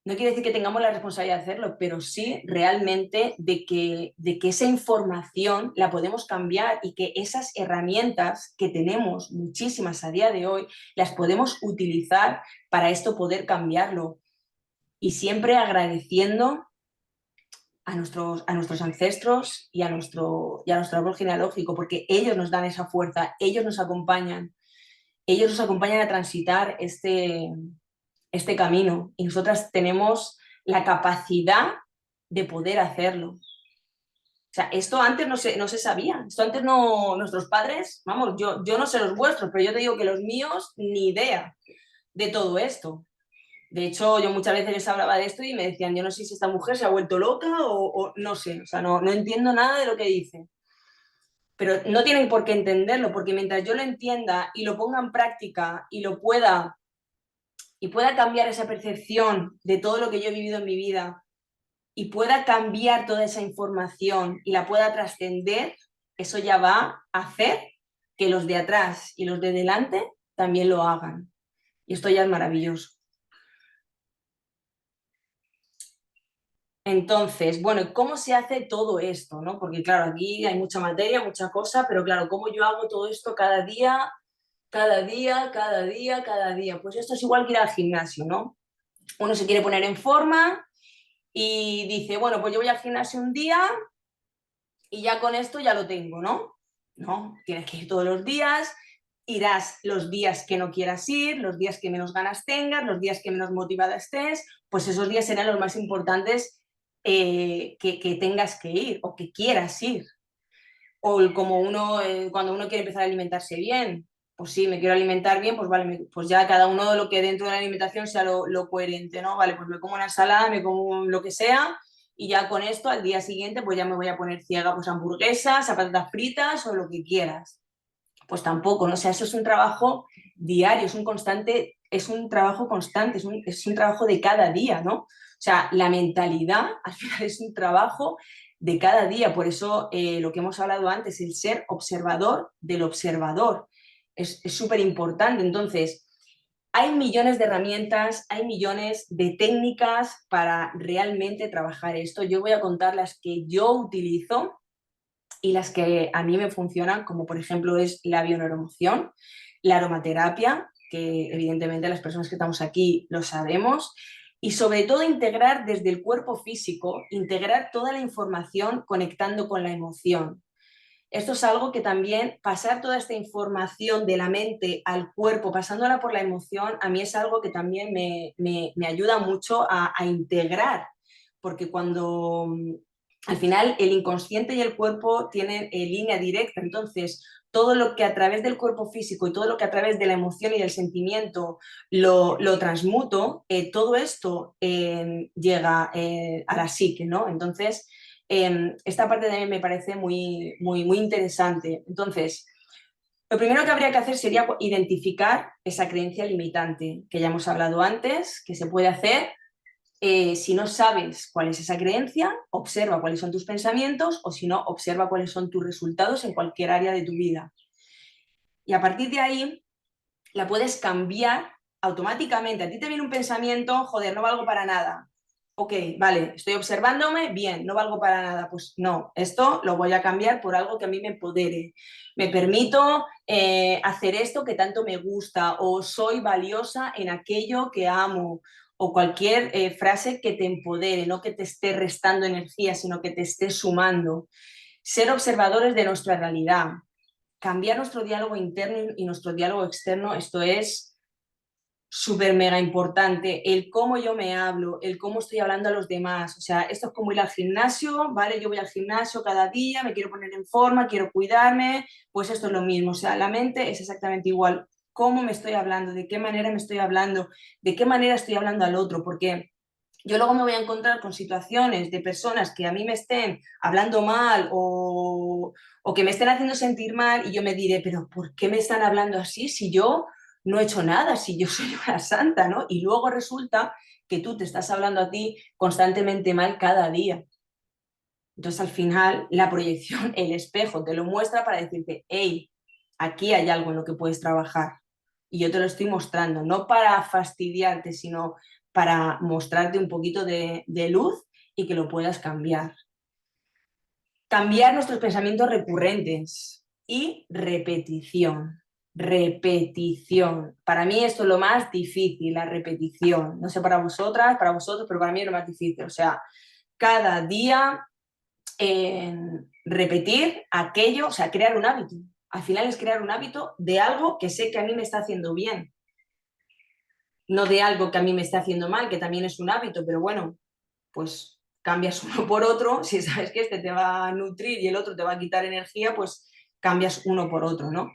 no quiere decir que tengamos la responsabilidad de hacerlo, pero sí realmente de que esa información la podemos cambiar y que esas herramientas que tenemos, muchísimas a día de hoy, las podemos utilizar para esto poder cambiarlo. Y siempre agradeciendo a nuestros ancestros y a nuestro árbol genealógico, porque ellos nos dan esa fuerza, ellos nos acompañan a transitar este camino y nosotras tenemos la capacidad de poder hacerlo. O sea, esto antes no se sabía, esto antes no, nuestros padres, vamos, yo no sé los vuestros, pero yo te digo que los míos ni idea de todo esto. De hecho, yo muchas veces les hablaba de esto y me decían, yo no sé si esta mujer se ha vuelto loca o no sé, o sea, no entiendo nada de lo que dice. Pero no tienen por qué entenderlo, porque mientras yo lo entienda y lo ponga en práctica y pueda cambiar esa percepción de todo lo que yo he vivido en mi vida y pueda cambiar toda esa información y la pueda trascender, eso ya va a hacer que los de atrás y los de delante también lo hagan. Y esto ya es maravilloso. Entonces, bueno, ¿cómo se hace todo esto, no? Porque claro, aquí hay mucha materia, mucha cosa, pero claro, ¿cómo yo hago todo esto cada día, cada día, cada día, cada día? Pues esto es igual que ir al gimnasio, ¿no? Uno se quiere poner en forma y dice, bueno, pues yo voy al gimnasio un día y ya con esto ya lo tengo, ¿no? No, tienes que ir todos los días, irás los días que no quieras ir, los días que menos ganas tengas, los días que menos motivada estés, pues esos días serán los más importantes que tengas que ir o que quieras ir. O como cuando uno quiere empezar a alimentarse bien, pues sí, me quiero alimentar bien, pues vale, pues ya cada uno de lo que dentro de la alimentación sea lo coherente, ¿no? Vale, pues me como una ensalada, me como lo que sea, y ya con esto al día siguiente pues ya me voy a poner ciega pues a hamburguesas, a patatas fritas o lo que quieras. Pues tampoco, ¿no? O sea, eso es un trabajo diario, es un trabajo constante, es un trabajo de cada día, ¿no? O sea, la mentalidad al final es un trabajo de cada día, por eso lo que hemos hablado antes, el ser observador del observador, es súper importante. Entonces, hay millones de herramientas, hay millones de técnicas para realmente trabajar esto. Yo voy a contar las que yo utilizo y las que a mí me funcionan, como por ejemplo es la bioneuromoción, la aromaterapia, que evidentemente las personas que estamos aquí lo sabemos, y sobre todo integrar desde el cuerpo físico, integrar toda la información conectando con la emoción. Esto es algo que también pasar toda esta información de la mente al cuerpo, pasándola por la emoción, a mí es algo que también me ayuda mucho a integrar, porque cuando al final el inconsciente y el cuerpo tienen línea directa, entonces todo lo que a través del cuerpo físico y todo lo que a través de la emoción y del sentimiento lo transmuto, todo esto llega a la psique, ¿no? Entonces Esta parte también me parece muy, muy, muy interesante. Entonces, lo primero que habría que hacer sería identificar esa creencia limitante que ya hemos hablado antes, que se puede hacer. Si no sabes cuál es esa creencia, observa cuáles son tus pensamientos, o si no, observa cuáles son tus resultados en cualquier área de tu vida. Y a partir de ahí la puedes cambiar automáticamente. A ti te viene un pensamiento, joder, no valgo para nada. Ok, vale, estoy observándome, bien, no valgo para nada. Pues no, esto lo voy a cambiar por algo que a mí me empodere. Me permito hacer esto que tanto me gusta, o soy valiosa en aquello que amo, o cualquier frase que te empodere, no que te esté restando energía, sino que te esté sumando. Ser observadores de nuestra realidad, cambiar nuestro diálogo interno y nuestro diálogo externo. Esto es súper mega importante, el cómo yo me hablo, el cómo estoy hablando a los demás. O sea, esto es como ir al gimnasio, ¿vale? Yo voy al gimnasio cada día, me quiero poner en forma, quiero cuidarme, pues esto es lo mismo. O sea, la mente es exactamente igual. ¿Cómo me estoy hablando? ¿De qué manera me estoy hablando? ¿De qué manera estoy hablando al otro? Porque yo luego me voy a encontrar con situaciones de personas que a mí me estén hablando mal, o que me estén haciendo sentir mal, y yo me diré, pero ¿por qué me están hablando así si yo no he hecho nada, si yo soy una santa, ¿no? Y luego resulta que tú te estás hablando a ti constantemente mal cada día. Entonces al final la proyección, el espejo te lo muestra para decirte, hey, aquí hay algo en lo que puedes trabajar. Y yo te lo estoy mostrando, no para fastidiarte, sino para mostrarte un poquito de luz y que lo puedas cambiar. Cambiar nuestros pensamientos recurrentes y repetición. Repetición. Para mí esto es lo más difícil, la repetición. No sé para vosotras, para vosotros, pero para mí es lo más difícil. O sea, cada día repetir aquello, o sea, crear un hábito. Al final es crear un hábito de algo que sé que a mí me está haciendo bien, no de algo que a mí me está haciendo mal, que también es un hábito, pero bueno, pues cambias uno por otro. Si sabes que este te va a nutrir y el otro te va a quitar energía, pues cambias uno por otro, ¿no?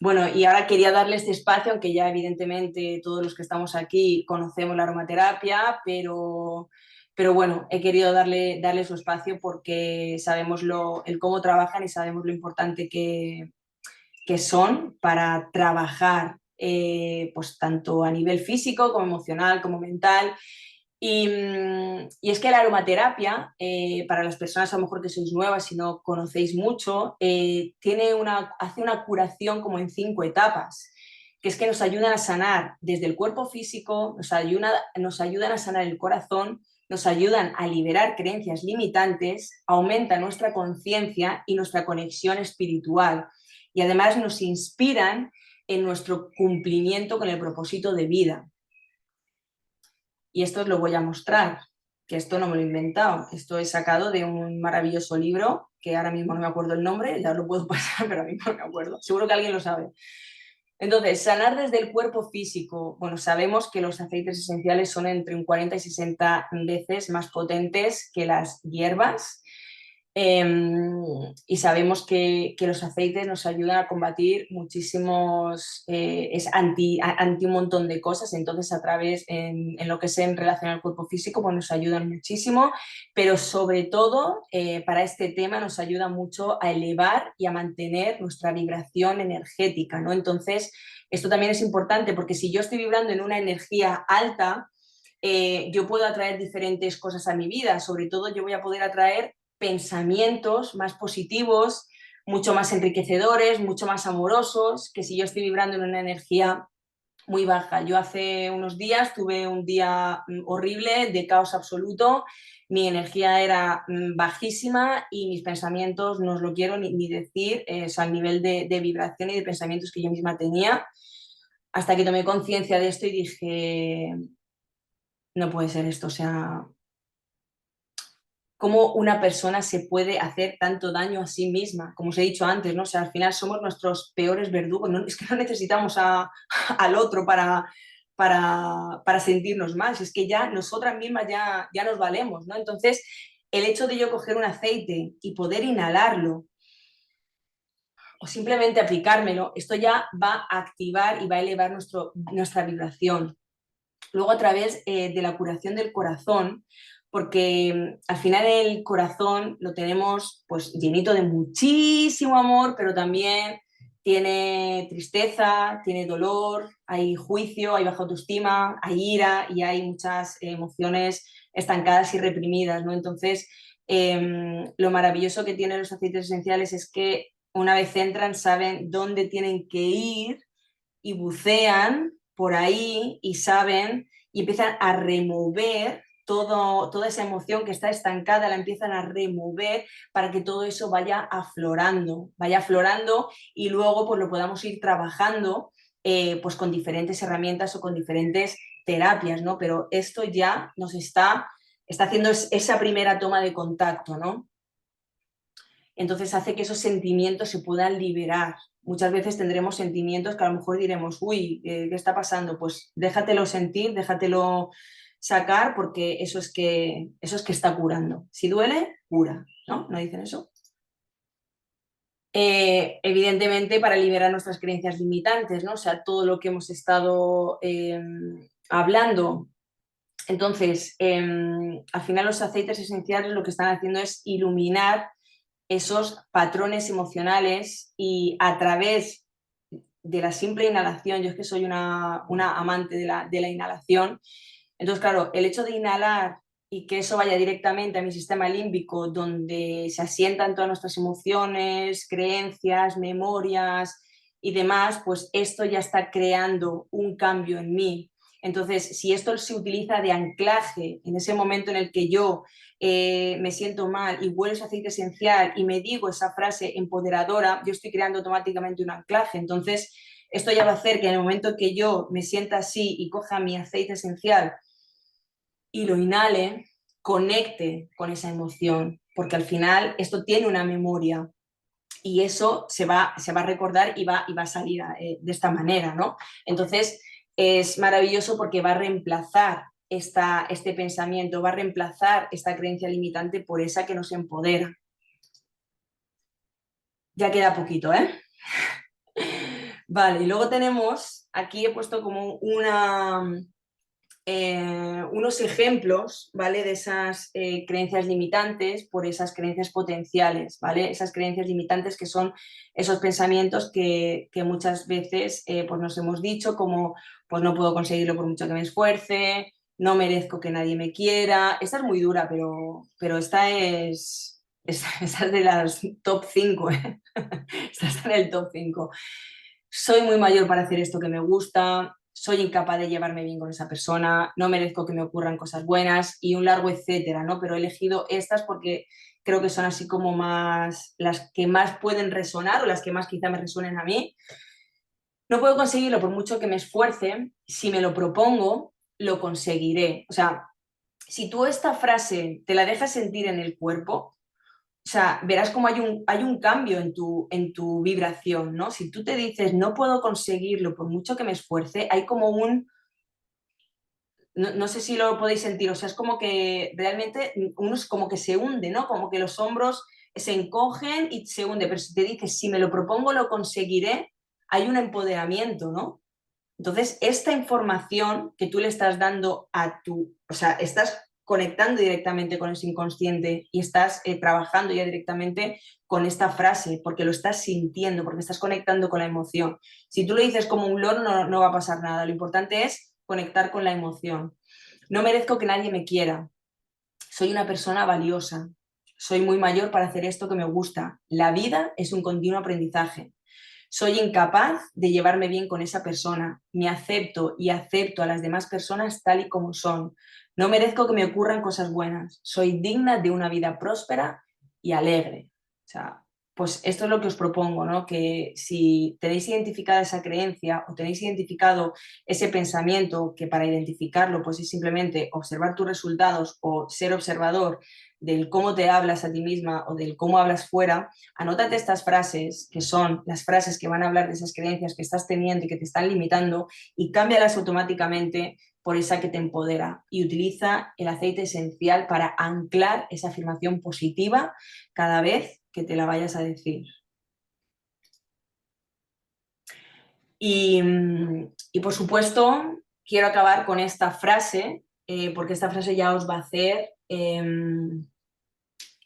Bueno, y ahora quería darle este espacio, aunque ya evidentemente todos los que estamos aquí conocemos la aromaterapia, pero bueno, he querido darle su espacio porque sabemos el cómo trabajan y sabemos lo importante que son para trabajar, pues tanto a nivel físico como emocional, como mental. Y es que la aromaterapia, para las personas a lo mejor que sois nuevas, si no conocéis mucho, hace una curación como en 5 etapas, que es que nos ayudan a sanar desde el cuerpo físico, nos ayudan a sanar el corazón, nos ayudan a liberar creencias limitantes, aumenta nuestra conciencia y nuestra conexión espiritual, y además nos inspiran en nuestro cumplimiento con el propósito de vida. Y esto os lo voy a mostrar, que esto no me lo he inventado, esto he sacado de un maravilloso libro, que ahora mismo no me acuerdo el nombre, ya lo puedo pasar, pero a mí no me acuerdo, seguro que alguien lo sabe. Entonces, sanar desde el cuerpo físico. Bueno, sabemos que los aceites esenciales son entre un 40 y 60 veces más potentes que las hierbas. Y sabemos que los aceites nos ayudan a combatir muchísimos, es anti un montón de cosas. Entonces a través en lo que es en relación al cuerpo físico, pues nos ayudan muchísimo, pero sobre todo para este tema nos ayuda mucho a elevar y a mantener nuestra vibración energética, ¿no? Entonces esto también es importante, porque si yo estoy vibrando en una energía alta, yo puedo atraer diferentes cosas a mi vida. Sobre todo yo voy a poder atraer pensamientos más positivos, mucho más enriquecedores, mucho más amorosos, que si yo estoy vibrando en una energía muy baja. Yo hace unos días tuve un día horrible, de caos absoluto, mi energía era bajísima y mis pensamientos, no os lo quiero ni decir, al nivel de vibración y de pensamientos que yo misma tenía, hasta que tomé conciencia de esto y dije, no puede ser esto, o sea, cómo una persona se puede hacer tanto daño a sí misma, como os he dicho antes, ¿no? O sea, al final somos nuestros peores verdugos, ¿no? Es que no necesitamos al otro para sentirnos mal, es que ya nosotras mismas ya nos valemos, ¿no? Entonces, el hecho de yo coger un aceite y poder inhalarlo o simplemente aplicármelo, esto ya va a activar y va a elevar nuestra vibración. Luego, a través de la curación del corazón, porque al final el corazón lo tenemos pues llenito de muchísimo amor, pero también tiene tristeza, tiene dolor, hay juicio, hay baja autoestima, hay ira y hay muchas emociones estancadas y reprimidas, ¿no? Entonces, lo maravilloso que tienen los aceites esenciales es que una vez entran saben dónde tienen que ir y bucean por ahí y saben y empiezan a remover toda esa emoción que está estancada, la empiezan a remover para que todo eso vaya aflorando y luego pues lo podamos ir trabajando pues con diferentes herramientas o con diferentes terapias, ¿no? Pero esto ya está haciendo esa primera toma de contacto, ¿no? Entonces hace que esos sentimientos se puedan liberar. Muchas veces tendremos sentimientos que a lo mejor diremos, uy, ¿qué está pasando? Pues déjatelo sentir, déjatelo sacar, porque eso es que está curando. Si duele, cura, ¿no? ¿No dicen eso? Evidentemente para liberar nuestras creencias limitantes, ¿no? O sea, todo lo que hemos estado hablando. Entonces, al final los aceites esenciales lo que están haciendo es iluminar esos patrones emocionales y a través de la simple inhalación, yo es que soy una amante de la inhalación, entonces claro, el hecho de inhalar y que eso vaya directamente a mi sistema límbico, donde se asientan todas nuestras emociones, creencias, memorias y demás, pues esto ya está creando un cambio en mí. Entonces, si esto se utiliza de anclaje en ese momento en el que yo me siento mal y huelo ese aceite esencial y me digo esa frase empoderadora, yo estoy creando automáticamente un anclaje. Entonces, esto ya va a hacer que en el momento que yo me sienta así y coja mi aceite esencial y lo inhale, conecte con esa emoción, porque al final esto tiene una memoria y eso se va a recordar y va a salir de esta manera, ¿no? Entonces, es maravilloso porque va a reemplazar este pensamiento, va a reemplazar esta creencia limitante por esa que nos empodera. Ya queda poquito, ¿eh? Vale, y luego tenemos, aquí he puesto como unos ejemplos, ¿vale? De esas creencias limitantes por esas creencias potenciales, ¿vale? Esas creencias limitantes que son esos pensamientos que muchas veces pues nos hemos dicho como pues no puedo conseguirlo por mucho que me esfuerce, no merezco que nadie me quiera. Esta es muy dura, pero esta es de las top 5, ¿eh? Esta está en el top 5. Soy muy mayor para hacer esto que me gusta, soy incapaz de llevarme bien con esa persona, no merezco que me ocurran cosas buenas y un largo etcétera, ¿no? Pero he elegido estas porque creo que son así como más las que más pueden resonar o las que más quizá me resuenen a mí. No puedo conseguirlo por mucho que me esfuerce, si me lo propongo, lo conseguiré. O sea, si tú esta frase te la dejas sentir en el cuerpo, o sea, verás cómo hay un cambio en tu vibración, ¿no? Si tú te dices, no puedo conseguirlo por mucho que me esfuerce, hay como no sé si lo podéis sentir, o sea, es como que realmente uno es como que se hunde, ¿no? Como que los hombros se encogen y se hunde, pero si te dices, si me lo propongo, lo conseguiré, hay un empoderamiento, ¿no? Entonces, esta información que tú le estás dando o sea, estás conectando directamente con ese inconsciente y estás trabajando ya directamente con esta frase, porque lo estás sintiendo, porque estás conectando con la emoción. Si tú lo dices como un loro, no va a pasar nada. Lo importante es conectar con la emoción. No merezco que nadie me quiera. Soy una persona valiosa. Soy muy mayor para hacer esto que me gusta. La vida es un continuo aprendizaje. Soy incapaz de llevarme bien con esa persona. Me acepto y acepto a las demás personas tal y como son. No merezco que me ocurran cosas buenas. Soy digna de una vida próspera y alegre. O sea, pues esto es lo que os propongo, ¿no? Que si tenéis identificada esa creencia o tenéis identificado ese pensamiento, que para identificarlo pues es simplemente observar tus resultados o ser observador del cómo te hablas a ti misma o del cómo hablas fuera, anótate estas frases, que son las frases que van a hablar de esas creencias que estás teniendo y que te están limitando, y cámbialas automáticamente por esa que te empodera. Y utiliza el aceite esencial para anclar esa afirmación positiva cada vez que te la vayas a decir. Y, y por supuesto, quiero acabar con esta frase, porque esta frase ya os va a hacer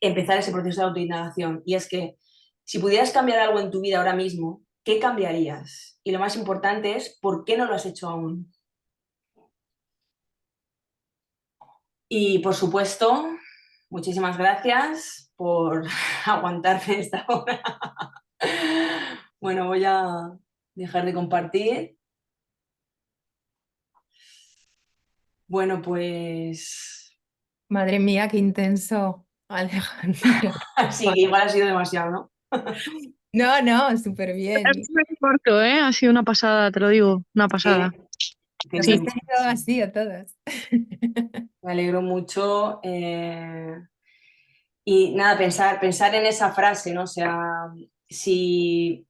empezar ese proceso de autoindagación. Y es que si pudieras cambiar algo en tu vida ahora mismo, ¿qué cambiarías? Y lo más importante es, ¿por qué no lo has hecho aún? Y por supuesto, muchísimas gracias por aguantarme esta hora. Bueno, voy a dejar de compartir. Bueno, pues Madre mía, qué intenso, Alejandra. sí, que igual ha sido demasiado, ¿no? No, no, súper bien. Es muy corto, ¿eh? Ha sido una pasada, te lo digo, una pasada. Sí, qué Nos Sí. has bien. tenido así a todas. Me alegro mucho. Y nada, pensar en esa frase, ¿no? O sea, si,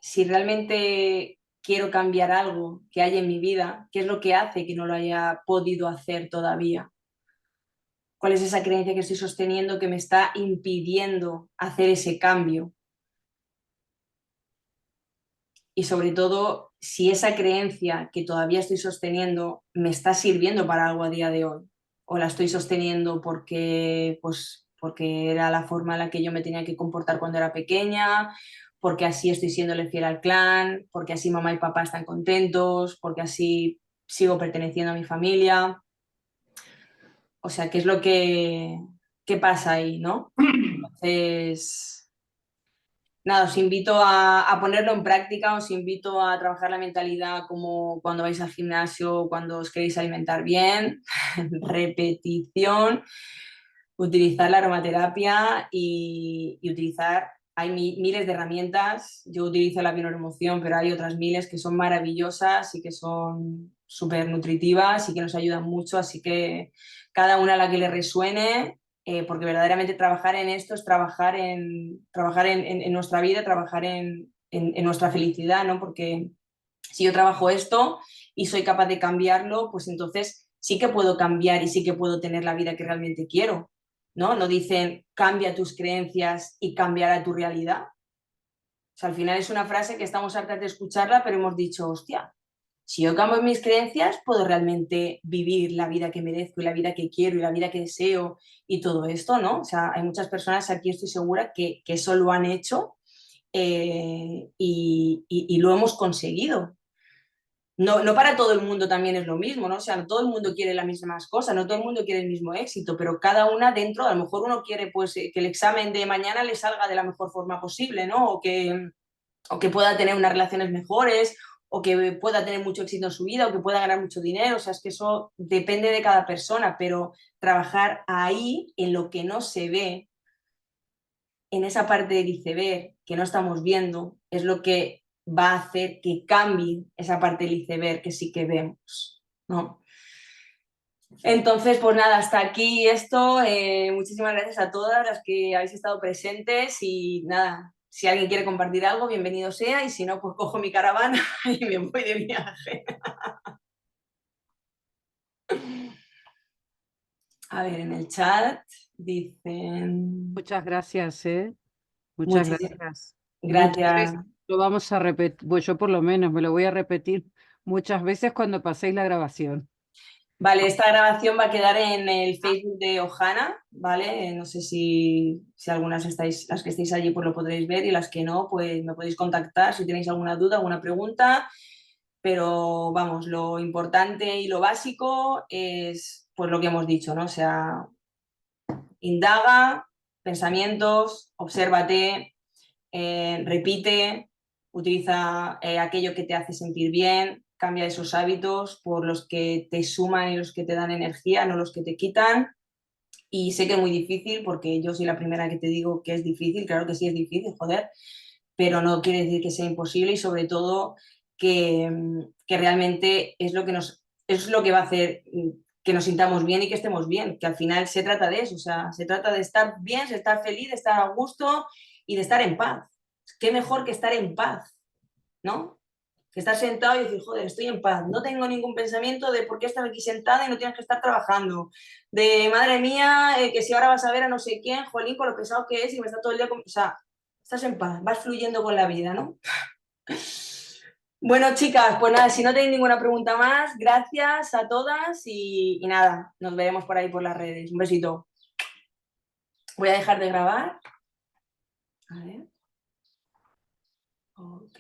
si realmente quiero cambiar algo que hay en mi vida, ¿qué es lo que hace que no lo haya podido hacer todavía? ¿Cuál es esa creencia que estoy sosteniendo que me está impidiendo hacer ese cambio? Y sobre todo, si esa creencia que todavía estoy sosteniendo me está sirviendo para algo a día de hoy, o la estoy sosteniendo porque, pues, porque era la forma en la que yo me tenía que comportar cuando era pequeña, porque así estoy siéndole fiel al clan, porque así mamá y papá están contentos, porque así sigo perteneciendo a mi familia. O sea, ¿qué es lo qué pasa ahí, no? Entonces, nada, os invito a ponerlo en práctica, os invito a trabajar la mentalidad como cuando vais al gimnasio, cuando os queréis alimentar bien, repetición, utilizar la aromaterapia y utilizar, hay miles de herramientas, yo utilizo la bioneuroemoción, pero hay otras miles que son maravillosas y que son súper nutritivas y que nos ayudan mucho, así que cada una a la que le resuene, porque verdaderamente trabajar en esto es trabajar en nuestra vida, trabajar en nuestra felicidad, ¿no? Porque si yo trabajo esto y soy capaz de cambiarlo, pues entonces sí que puedo cambiar y sí que puedo tener la vida que realmente quiero, ¿no? No dicen cambia tus creencias y cambiará tu realidad. O sea, al final es una frase que estamos hartas de escucharla, pero hemos dicho, hostia, si yo cambio mis creencias, puedo realmente vivir la vida que merezco y la vida que quiero y la vida que deseo y todo esto, ¿no? O sea, hay muchas personas aquí, estoy segura, que eso lo han hecho y lo hemos conseguido. No, no para todo el mundo también es lo mismo, ¿no? O sea, no todo el mundo quiere las mismas cosas, no todo el mundo quiere el mismo éxito, pero cada una dentro, a lo mejor uno quiere pues que el examen de mañana le salga de la mejor forma posible, ¿no? O que pueda tener unas relaciones mejores, o que pueda tener mucho éxito en su vida, o que pueda ganar mucho dinero, o sea, es que eso depende de cada persona, pero trabajar ahí en lo que no se ve, en esa parte del iceberg que no estamos viendo, es lo que va a hacer que cambie esa parte del iceberg que sí que vemos, ¿no? Entonces, pues nada, hasta aquí esto. Muchísimas gracias a todas las que habéis estado presentes y nada, si alguien quiere compartir algo, bienvenido sea y si no, pues cojo mi caravana y me voy de viaje. A ver, en el chat dicen... Muchas gracias, ¿eh? Muchas Muchísimas gracias. Muchas gracias. veces lo vamos a repetir, pues yo por lo menos me lo voy a repetir muchas veces cuando paséis la grabación. Vale, esta grabación va a quedar en el Facebook de Ohana, ¿vale? No sé si algunas estáis, las que estéis allí pues lo podréis ver y las que no, pues me podéis contactar si tenéis alguna duda, alguna pregunta, pero vamos, lo importante y lo básico es pues lo que hemos dicho, ¿no? O sea, indaga pensamientos, obsérvate, repite, utiliza aquello que te hace sentir bien, cambia esos hábitos por los que te suman y los que te dan energía, no los que te quitan. Y sé que es muy difícil porque yo soy la primera que te digo que es difícil, claro que sí es difícil, joder, pero no quiere decir que sea imposible y sobre todo que realmente es lo que es lo que va a hacer que nos sintamos bien y que estemos bien, que al final se trata de eso, o sea, se trata de estar bien, de estar feliz, de estar a gusto y de estar en paz. Qué mejor que estar en paz, ¿no? Que estar sentado y decir, joder, estoy en paz, no tengo ningún pensamiento de por qué estás aquí sentada y no tienes que estar trabajando, de madre mía, que si ahora vas a ver a no sé quién, jolín, con lo pesado que es y me está todo el día con... O sea, estás en paz, vas fluyendo con la vida, ¿no? Bueno, chicas, pues nada, si no tenéis ninguna pregunta más, gracias a todas y nada, nos veremos por ahí por las redes. Un besito. Voy a dejar de grabar. A ver. Ok.